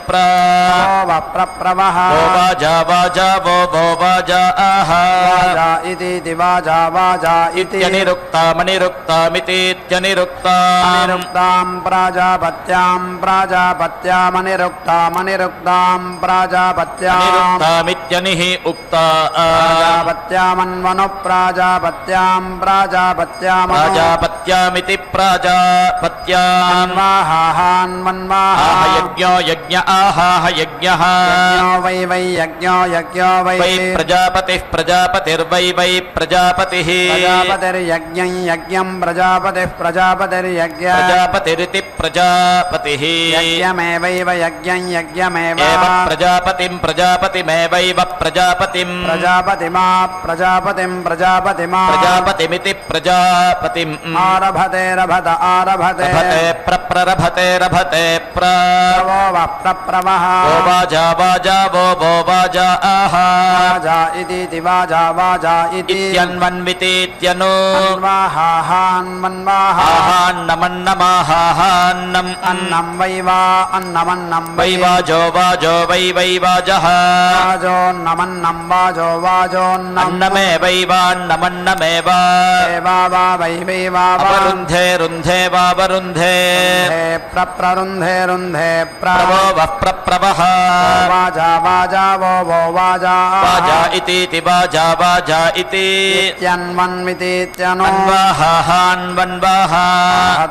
ప్రప్రవః ఓ వాజా వాజా వో వాజా ఆహ వాజా ఇతి వాజా వాజా ఇతి అనిరుక్తామనిరుక్తామితీత్యనిరుక్తాం అనిరుక్తాం ప్రాజాపత్యాం ప్రాజాపత్యామనిరుక్తామనిరుక్తాం ప్రాజాపత్యాం అనిరుక్తామిత్యనిః ఉక్తా ప్రాజాపత్యామన్వను ప్రాజాపత్యాం ప్రాజాపత్యామ ప్రాజాపత్యామితి ప్రాజాపత్యాం మన్వాహాన్మన్వాహ యజ్ఞో యజ్ఞ ఆహాహ యజ్ఞః వై వై యజ్ఞో యజ్ఞో వై వై ప్రజాపతిః ప్రజాపతిర్వై వై ప్రజాపతిః ప్రజాపతిర్యజ్ఞం యజ్ఞం ప్రజాపతిః ప్రజాపతిర్యజ్ఞ ప్రజాపతిరితి ప్రజాపతిః యజ్ఞమేవైవ యజ్ఞం యజ్ఞమేవ ఏవ ప్రజాపతిం ప్రజాపతిమేవైవ ప్రజాపతిం ప్రజాపతిమా ప్రజాపతిం ప్రజాపతిమా ప్రజాపతిమితి ప్రజాపతిం ఆరభతే రభత ఆరభతే రభతే प्ररभते रभते प्र प्रवो वः प्रप्रवः वो वाजा वाजा वो वाजा आहा वाजा इति वाजा वाजा इति इत्यन्वन्वितीत्यनु अन्वाहाहान्वन्वाहा आहान्नमन्नमाहान्नम् अन्नं वै वा अन्नमन्नं वै वाजो वाजो वै वै वाजः वाजोन्नमन्नं वाजो वाजोन्नम् अन्नमे वै वान्नमन्नमेव वा वै वै वा अवरुन्धे रुन्धे वावरुन्धे प्ररुन्धे रुन्धे प्रवो वः प्रप्रवः वाजा वाजा वो वाजा वाजा इतीति वाजा वाजा इति इत्यन्वन्वितीत्यनु अन्वाहान्वन्वाहा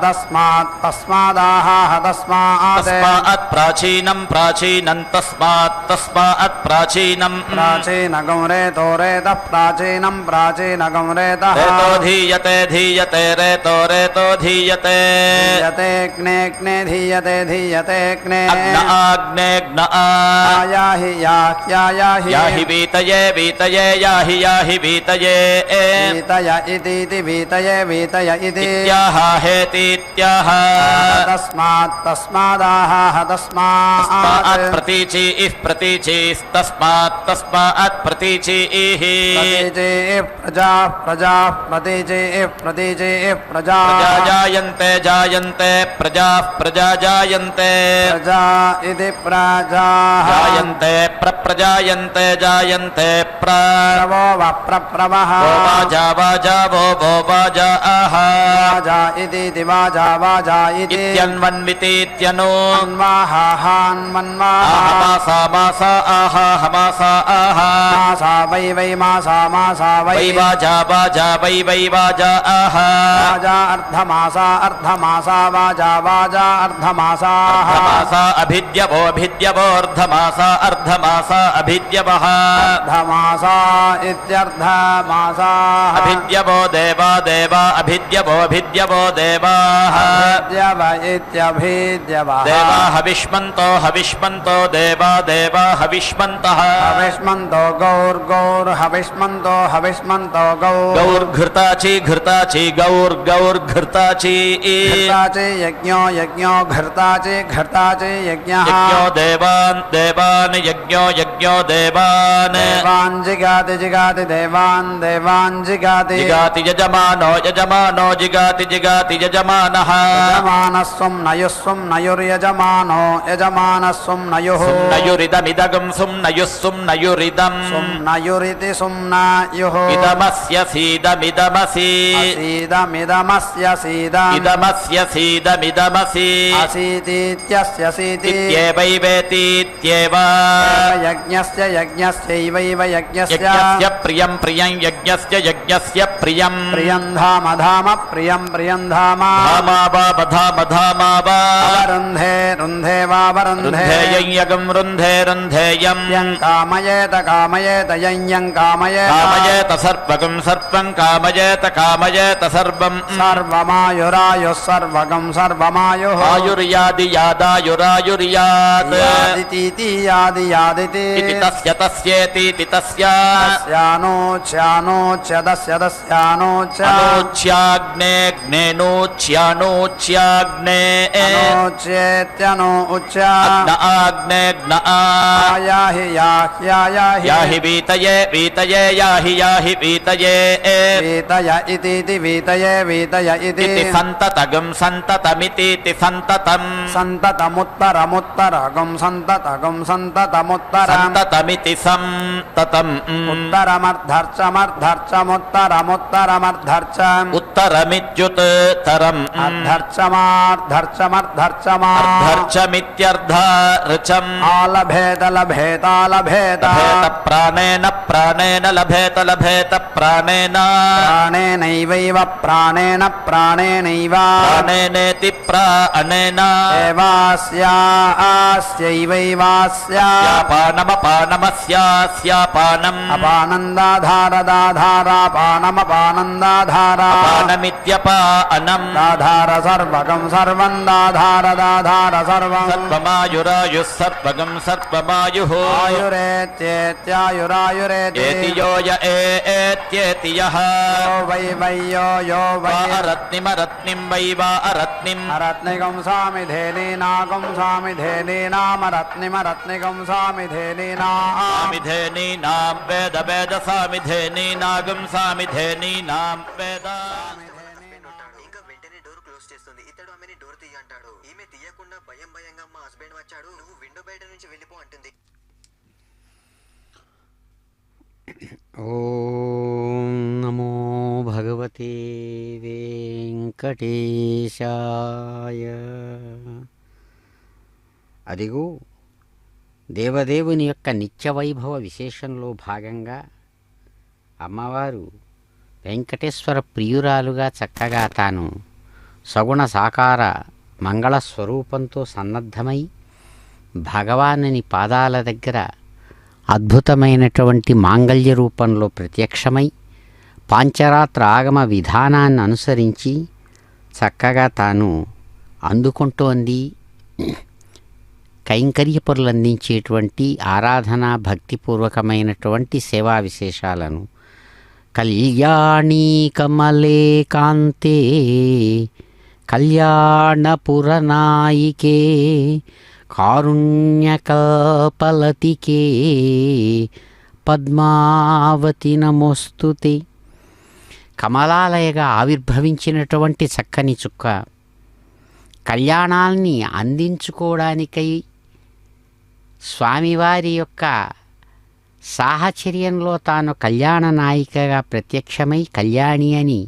तस्मात् तस्मादाह तस्मात् तस्मात् प्राचीनं प्राचीनं तस्मात् तस्मात् प्राचीनं प्राचीनगं रेतो रेतः प्राचीनं प्राचीनगं रेतः रेतो धीयते धीयते रेतो रेतो धीयते धीयते ग्ने धीयते धीयते ग्ने अग्न आग्नेऽग्न याहि याह्यायाहि याहि वीतये वीतये याहि याहि वीतये वीतय इति वीतये वीतय इति इत्याह हेतीत्याह तस्मात् तस्मादाह तस्मात् तस्मात् प्रतीचि इह प्रतीचिस्तस्मात् तस्मात् प्रतीचि इह प्रतीचे प्रजा प्रजा प्रतीचे प्रतीचे प्रजा प्रजा जायन्ते जायन्ते प्रजाः प्रजा जायन्ते प्रजा इति प्रजा जायन्ते प्रजायन्ते जायन्ते प्रवो वः प्रप्रवः वो वाजा वाजा वो वाजा आहा वाजा इति वाजा वाजा इति इत्यन्वन्वितीत्यनु अन्वाहाहान्वन्वाहा मासा मासा आहा हमासा आहा मासा वै मासा मासा वै वाजा वाजा वै वाजा आहा वाजा अर्धमासा अर्धमासा वाजा वाजा अर्धमासाः अर्धमासा अभिद्यवोऽर्धमासा अर्धमासा अभिद्यवः अर्धमासा इत्यर्धमासाः अभिद्यवो देवा देवा अभिद्यवो देवाः अभिद्यव इत्यभिद्यवः देवा हविष्मन्तो हविष्मन्तो देवा देवा हविष्मन्तः हविष्मन्तो गौर्गौर् हविष्मन्तो हविष्मन्तो गौर्घृताचि घृताचि गौर्घृताचि घृताचि यज्ञो यज्ञो घृताचि घृताचि यज्ञः यज्ञो देवान् देवान् यज्ञो देवान् देवान् जिगाति जिगाति देवान् देवान् जिगाति जिगाति यजमानो यजमानो जिगाति जिगाति यजमानः यजमानः सुम्नयुः नयुर्यजमानो यजमानः सुम्नयुः सुम्नयुरिदमिदगं सुम्नयुः सुम्नयुरिदम् सुम्नयुरिति सुम्नायुः इदमस्य सीदमिदमसि सीदमिदमस्य सीदम् इदमस्य सीदमिदमसि असीतीत्यस्य सीति इत्येवैवेतीत्येव यज्ञस्य यज्ञस्यैवैव यज्ञस्य यज्ञस्य प्रियं प्रियं यज्ञस्य प्रियं प्रियं धाम धाम प्रियं प्रियं धाम धामा धामा वा रुन्धे रुन्धे वावरुन्धे रुन्धेयं रुन्धेयं यं कामयेत कामयेत यं कामयेत कामयेत सर्वगं सर्वं कामयेत सर्वं सर्वमायुरायुः सर्वगं सर्वमायुः आयुर्यादि यादायुरायुर्यात् यादितीति यादि यादिति इति तस्य तस्येतीति तस्य स्यानोच्यदस्य दस्यानोच्य अनोच्याग्नेऽग्नेनोच्यानोच्याग्ने अनोच्येत्यनो उच्य अग्न आग्नेऽग्न याहि याह्यायाहि याहि वीतये वीतये याहि वीतये वीतय इति वीतये वीतय इति सन्ततगं सन्ततमितीति सन्ततम् सन्ततमुत्तरमुत्तरगं सन्ततगं सन्ततमुत्तरम् सन्ततमिति सन्ततम् उत्तरमर्धर्चमर्धर्चमुत्तरमुत्तरमर्धर्चम् उत्तरमित्युत्तरम् अर्धर्चमित्यर्धर्चम् आलभेत लभेतालभेत प्राणेन प्राणेन लभेत प्राणेन प्राणेनैवैव प्राणेन प्राणेनैव प्राणेनेति प्राणेन एवास्यास्यैवैवास्यापानमपानमस्यास्यापानम् अपानन्दाधारदाधारापानमपानन्दाधारा దానమిత్యపానం దాధార సర్వగం సర్వం దాధార దాధార సర్వం సర్వమాయురాయుః సర్వగం సర్వమాయుః ఆయురేత్యేత్యాయురాయురేతి ఏతి యో య ఏత్యేతి యః యో వై వై యో వై అరత్నిమరత్నిం వై వా అరత్నిం అరత్నికం సామిధేనీనాకం సామిధేనీనామరత్నిమరత్నికం సామిధేనీనాం సామిధేనీనాం వేద వేద సామిధేనీనాగం సామిధేనీనాం వేద. ఇంకా వెంటనే డోర్ క్లోజ్ చేస్తుంది. ఇతడు ఆమెని డోర్ తీయ అంటాడు. ఈమె తీయకుండా భయంగా మా హస్బెండ్ వచ్చాడు, నువ్వు విండో బయట నుంచి వెళ్ళిపో అంటుంది. ఓం నమో భగవతే వెంకటేశాయ. అదిగో దేవదేవుని యొక్క నిత్యవైభవ విశేషంలో భాగంగా అమ్మవారు వెంకటేశ్వర ప్రియురాలుగా చక్కగా తాను సగుణ సాకార మంగళ స్వరూపంతో సన్నద్ధమై భగవానుని పాదాల దగ్గర అద్భుతమైనటువంటి మాంగళ్య రూపంలో ప్రత్యక్షమై పాంచరాత్ర ఆగమ విధానాన్ని అనుసరించి చక్కగా తాను అందుకుంటోంది కైంకర్యపరులు అందించేటువంటి ఆరాధనా భక్తిపూర్వకమైనటువంటి సేవా విశేషాలను. కళ్యాణీ కమలే కాంతే కళ్యాణపురనాయికే కారుణ్యకల్పలతికే పద్మావతి నమోస్తుతే. కమలాలయగా ఆవిర్భవించినటువంటి చక్కని చుక్క కళ్యాణాల్ని అందించుకోవడానికై స్వామివారి యొక్క సాహచర్యంలో తాను కళ్యాణ నాయికగా ప్రత్యక్షమై కళ్యాణి అని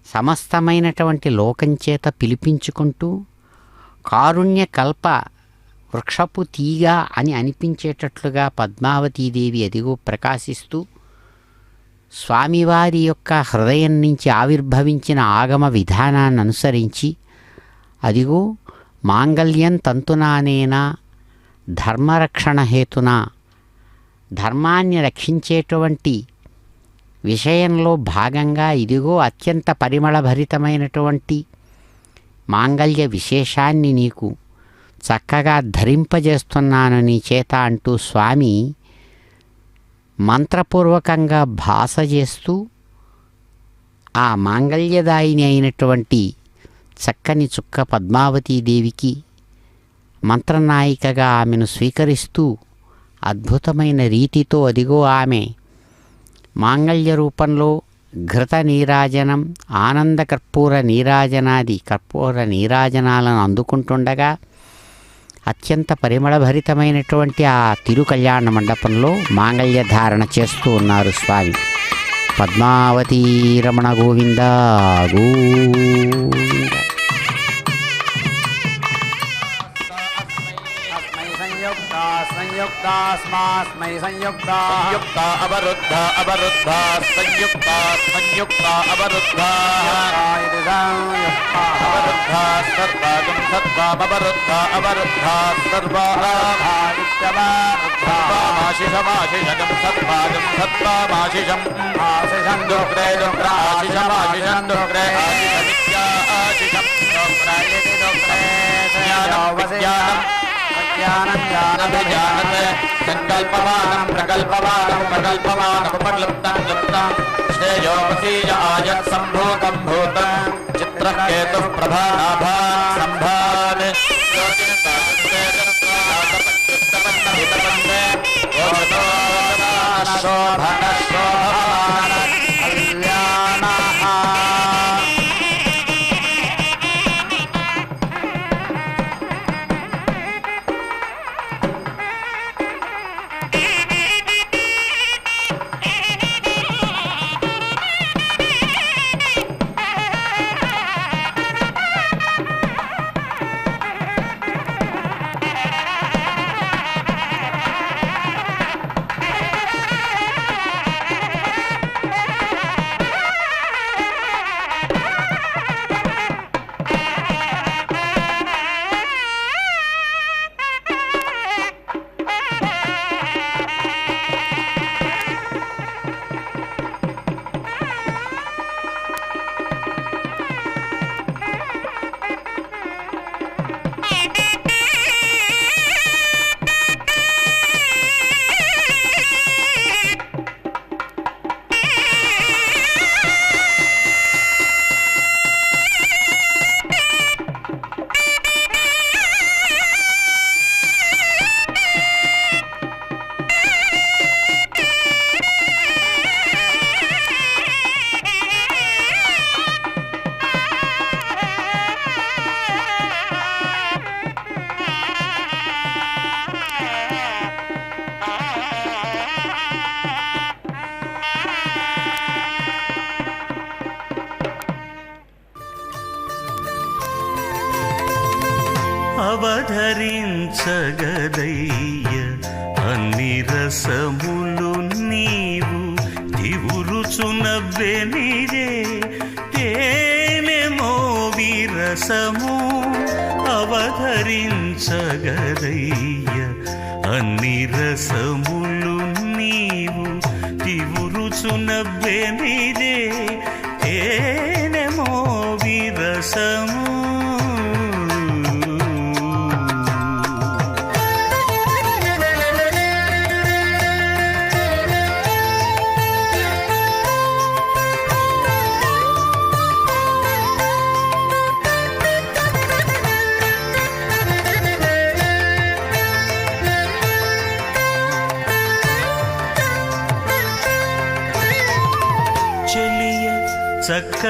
సమస్తమైనటువంటి లోకంచేత పిలిపించుకుంటూ కారుణ్య కల్ప వృక్షపు తీగ అని అనిపించేటట్లుగా పద్మావతీదేవి అదిగో ప్రకాశిస్తూ స్వామివారి యొక్క హృదయం నుంచి ఆవిర్భవించిన ఆగమ విధానాన్ని అనుసరించి అదిగో మాంగళ్యం తంతునానేనా ధర్మరక్షణ హేతునా, ధర్మాన్ని రక్షించేటువంటి విషయంలో భాగంగా ఇదిగో అత్యంత పరిమళభరితమైనటువంటి మాంగళ్య విశేషాన్ని నీకు చక్కగా ధరింపజేస్తున్నాను నీ చేత అంటూ స్వామి మంత్రపూర్వకంగా భాస చేస్తూ ఆ మాంగళ్యదాయిని అయినటువంటి చక్కని చుక్క పద్మావతీదేవికి మంత్రనాయికగా ఆమెను స్వీకరిస్తూ అద్భుతమైన రీతితో అదిగో ఆమె మాంగళ్య రూపంలో ఘృత నీరాజనం ఆనంద కర్పూర నీరాజనాది కర్పూర నీరాజనాలను అందుకుంటుండగా అత్యంత పరిమళభరితమైనటువంటి ఆ తిరు కళ్యాణ మండపంలో మాంగళ్య ధారణ చేస్తూ ఉన్నారు స్వామి. పద్మావతీ రమణ గోవింద గోవింద. సంయుక్తాస్మాస్మై సంయుక్తా సంయుక్త అవరుద్ధ అవరుద్ధ సంయుక్త సంయుక్త అవరుద్ధ అవరుద్ధ సర్వాగం సర్వామవరుద్ధ అవరుద్ధ సర్వాశిషమాశిషగం సర్వాగం సర్వామాశిషం ఆశిషం దుగ్రే దుగ్రాశిషమాశిషం దుగ్రే ఆశిషమిత్యాశిషం దుగ్రాయతి దుగ్రే జ్ఞానం జ్ఞానభిజానతే సంకల్పవానం ప్రకల్పవానం ప్రకల్పవానముపక్లుప్తం లుప్తం శ్రేయోపసీయ ఆయత్ సంభూతం భూతం చిత్రకేతుః ప్రభానాభా సంభాన్ అవధరించగదయ్య అన్ని రసములు నీవు తివురుచునవ్వెనిదే తేనె మోవి రసము అవధరించగదయ్య అన్ని రసములు నీవు తివురుచునవ్వెనిదే తేనె మోవి రసము.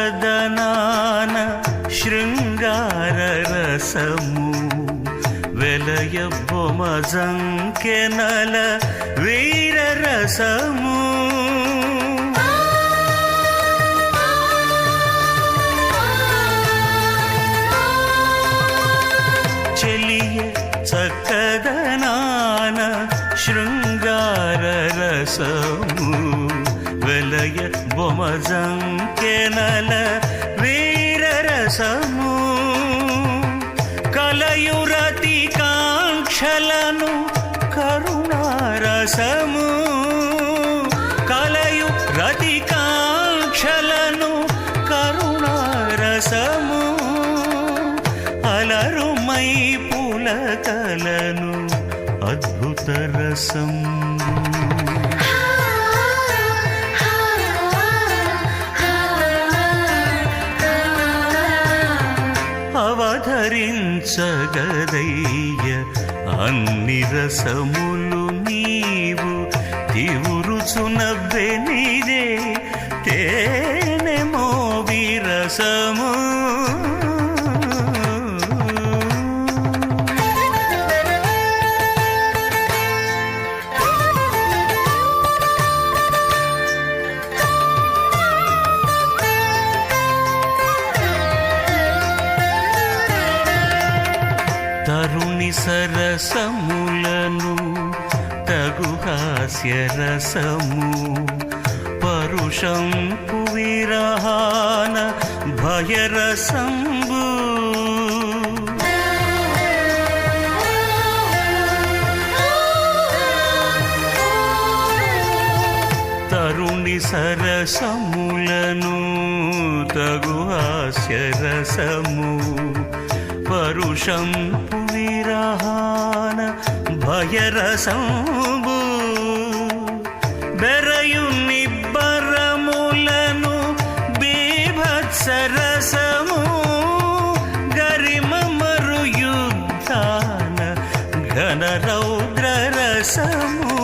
చక్కదనాన శృంగార రసము వెలయ బొమజంకెనల వీర రసము చెలియ చక్కదనాన శృంగార రసము వెలయ బొమజంకెనల వీర రసము కలయురతి కాంక్షలను కరుణారసము కలయు రతి కాంక్షలను కరుణారసము అలరుమై పులకలను అద్భుత రసము అవధరించగదయ్య అన్ని రసములు నీవు తివురుచునవ్వెనిదే తేనె మోవి రసము. తరుణి సరసములను తగు హాస్య రసము పరుషంపు విరహాన భయరసంబు తరుణి సరసములను తగు హాస్య రసము పరుషంపు విరహాన భయరసంబు బెరయు నిబ్బరములను బీభత్సరసము గరిమ మరు యుద్ధాన ఘన రౌద్ర రసము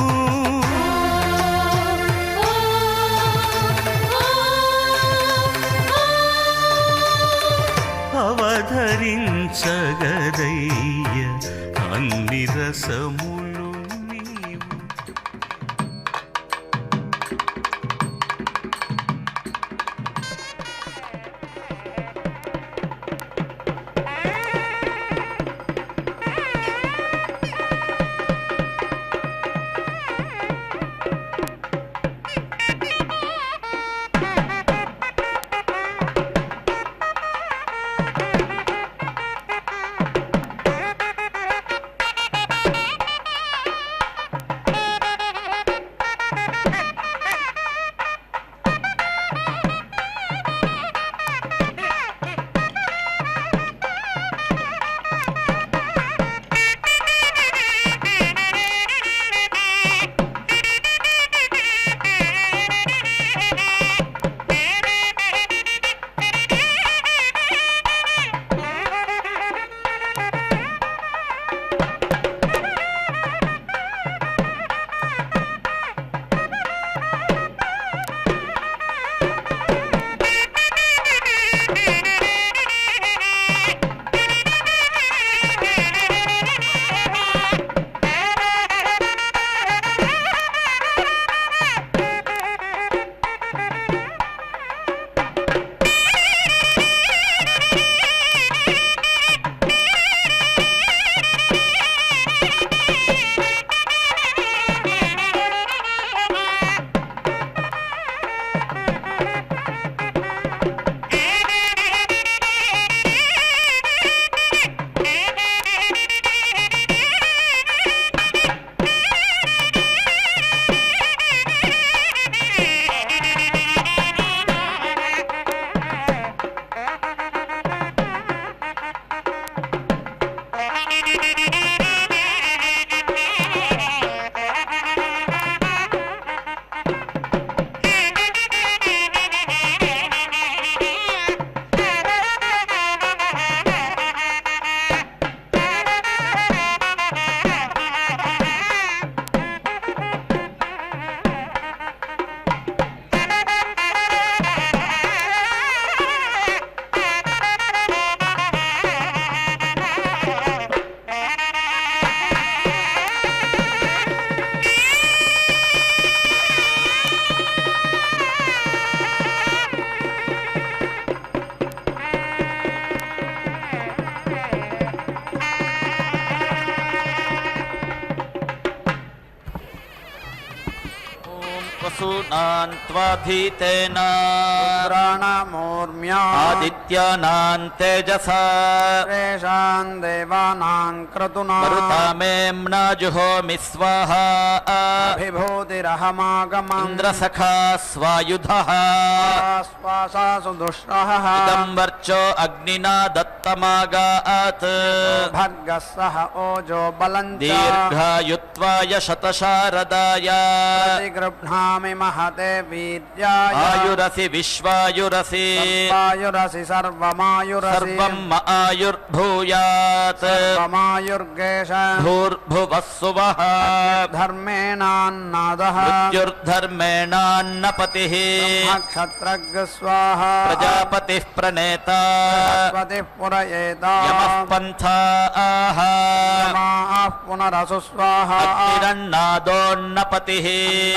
అవధరించగదయ్య అన్ని రసములు నీవు. ऋणान्त्वाधीतेन प्राणमूर्म्या आदित्यानां तेजसा तेषाम् देवानाम् क्रतुना मरुतामेम्ना जुहोमि स्वाहा अभिभूतिरहमागमम् इन्द्रसखा स्वायुधः श्वासासु दुष्टः इदं वर्चो अग्निना दत्तमागात् भर्गः सह ओजो बलम् च दीर्घायुत्वाय शतशारदाय प्रतिगृह्णामि महते वीर्याय आयुरसि विश्वायुरसि सर्वायुरसि सर्वमायुरसि सर्वं आयुर्भूयात् सर्वमायुर्गेश भूर्भुवः सुवः धर्मेणान्नादः मृत्युर्धर्मेणान्नपतिः क्षत्रज्ञ स्वाहा प्रजापतिः प्रणेता स्वतिः पुरयेता यमः पन्थाः समाः पुनरसु स्वाहा अग्निरन्नादोन्नपतिः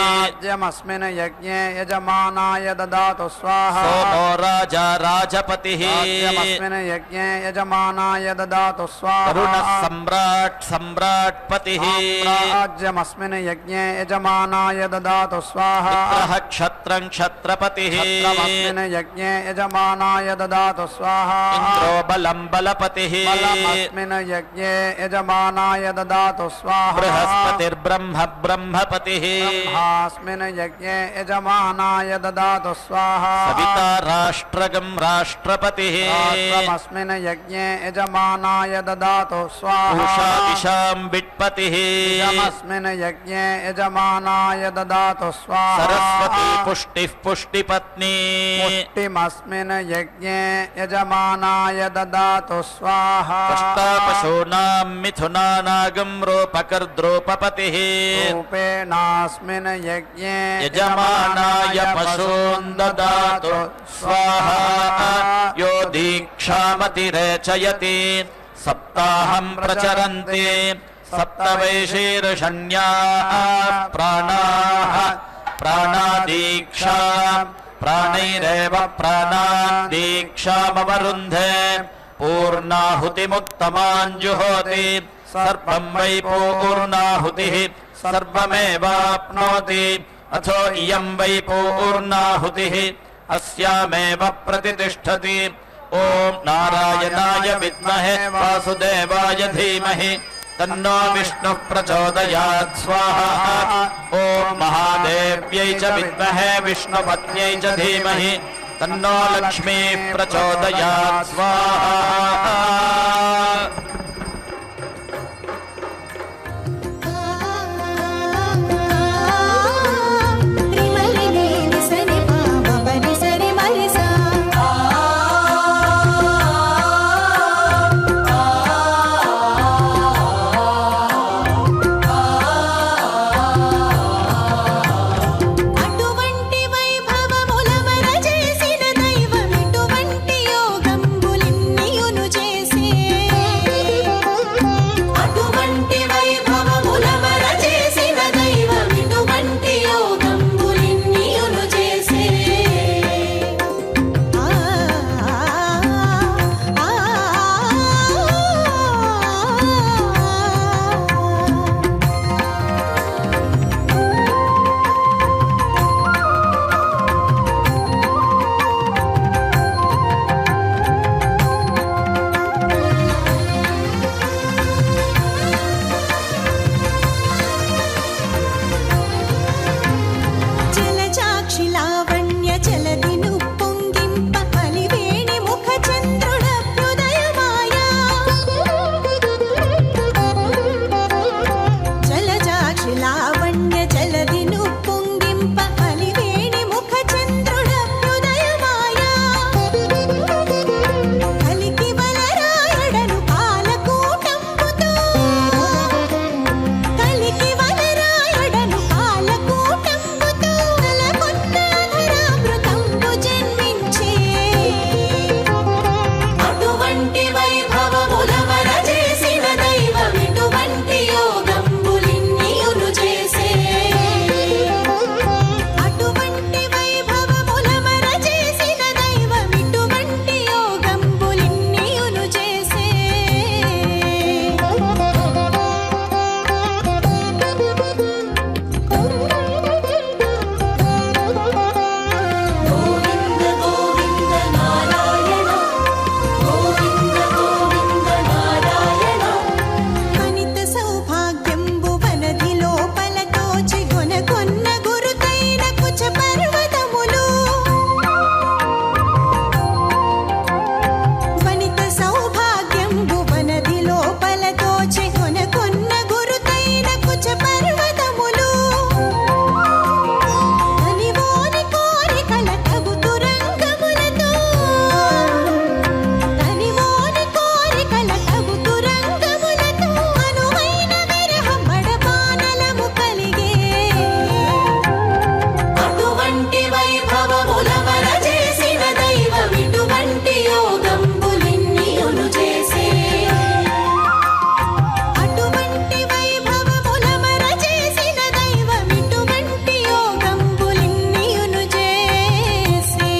राज्यमस्मिन् यज्ञे यजमानाय ददातु स्वाहा सोमो राजा राजपतिः राज्यमस्मिन् यज्ञे यजमानाय ददातु स्वाहा अरुणः सम्राट् सम्राट्पतिः राज्यमस्मिन् यज्ञे यजमानाय ददातु स्वाहा मित्रः क्षत्रं क्षत्रपतिः क्षत्रमस्मिन् यज्ञे यजमानाय ददातु स्वाहा इन्द्रो बलं बलपतिः बलमस्मिन् यज्ञे यजमानाय ददातु स्वाहा बृहस्पतिर्ब्रह्म ब्रह्मपतिः ब्रह्मास्मिन् यज्ञे यजमानाय ददातु स्वाहा सविता राष्ट्रगं राष्ट्रपतिः राष्ट्रमस्मिन् यज्ञे यजमानाय ददातु स्वाहा उषादिशां विट्पतिः यमस्मिन् यज्ञे यजमानाय ददातु स्वाहा सरस्वती पुष्टिः पुष्टिपत्नी पुष्टिमस्मिन् यज्ञे यजमानाय ददातु स्वाहा अष्टापशूनां मिथुनानागं रूपकर्द्रूपपतिः रूपेणास्मिन् यज्ञे यजमानाय पशून् ददातु स्वाहा यो दीक्षामतिरेचयति सप्ताहं प्रचरन्ति सप्तवैशीर्षण्याः प्राणाः प्राणादीक्षा प्राणैरेव प्राणान् दीक्षामवरुन्धे पूर्णाहुतिमुत्तमाञ्जुहोति सर्वं वै पूर्णाहुतिः सर्वमेवाप्नोति अथो इयं वै पूर्णाहुतिः अस्यामेव प्रतितिष्ठति ॐ नारायणाय विद्महे वासुदेवाय धीमहि तन्नो विष्णुः प्रचोदयात् स्वाहा ॐ महादेव्यै च विद्महे विष्णुपत्न्यै च धीमहि तन्नो लक्ष्मीः प्रचोदयात् स्वाहा కుచ పర్వతములు వనిత సౌభాగ్యంబు వనది లోపల దోచె కొన్న గురుతైన కుచ పర్వతములు తనివోని కోరికల తగు తురంగములతో తనివోని కోరికల తగు తురంగములతో అనువైన విరహం బడబానలము కలిగే అటువంటి వైభవముల వర చేసిన దైవం ఇటువంటి యోగంబులిన్నియును చేసే అటువంటి వైభవముల వర చేసిన దైవం ఇటువంటి యోగంబులిన్నియును చేసే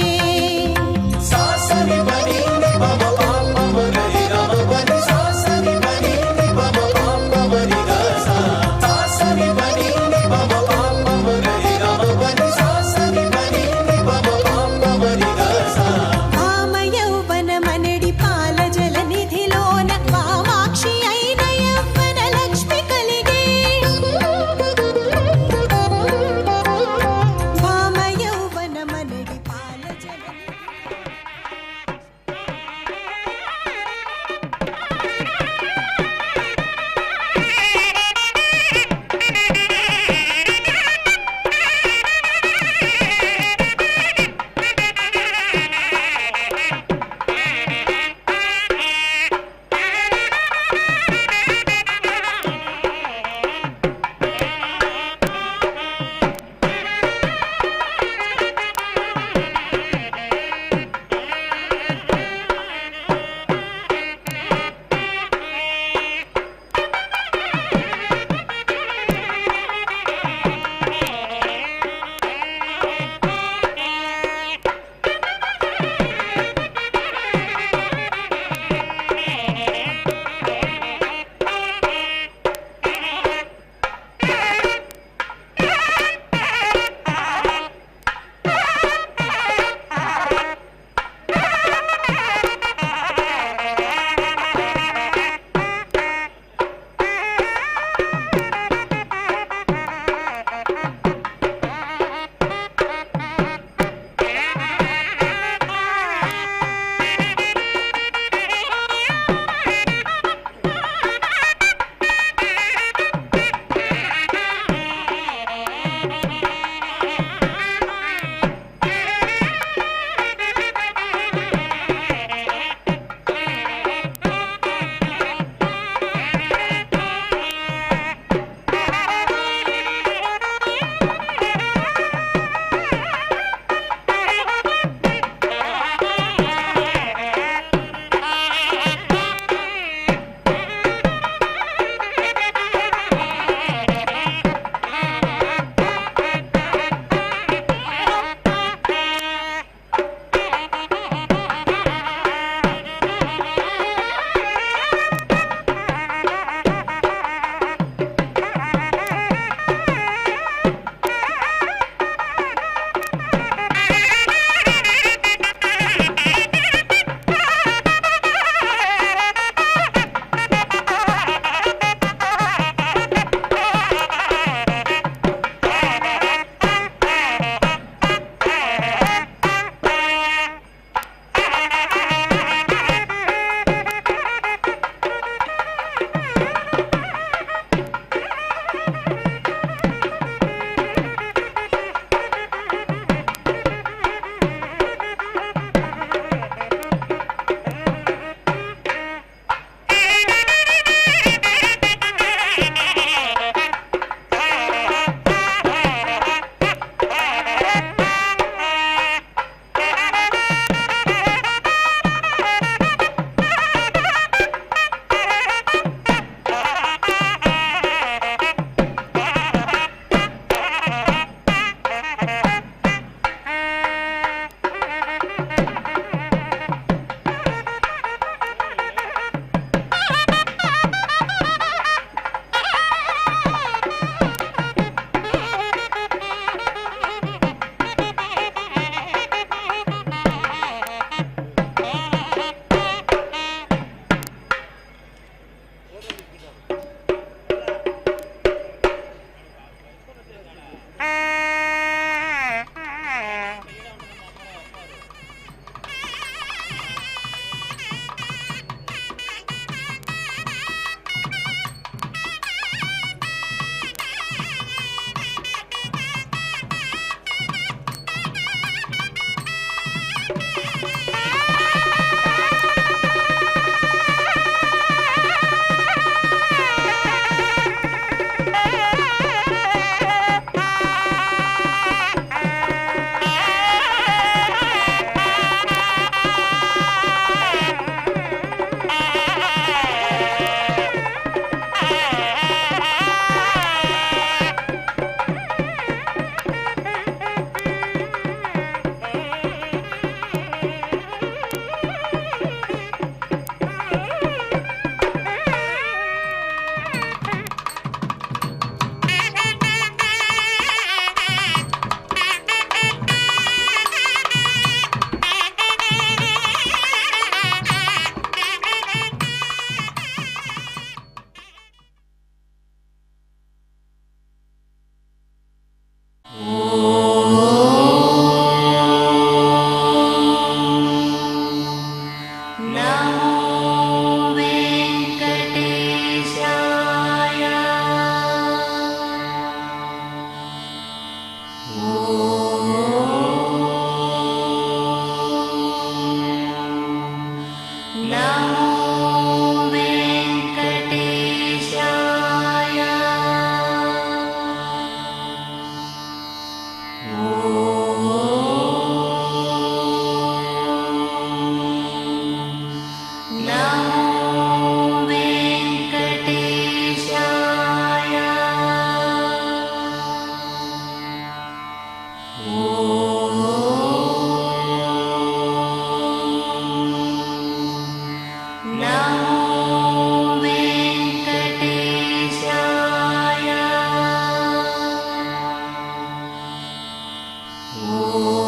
ఓం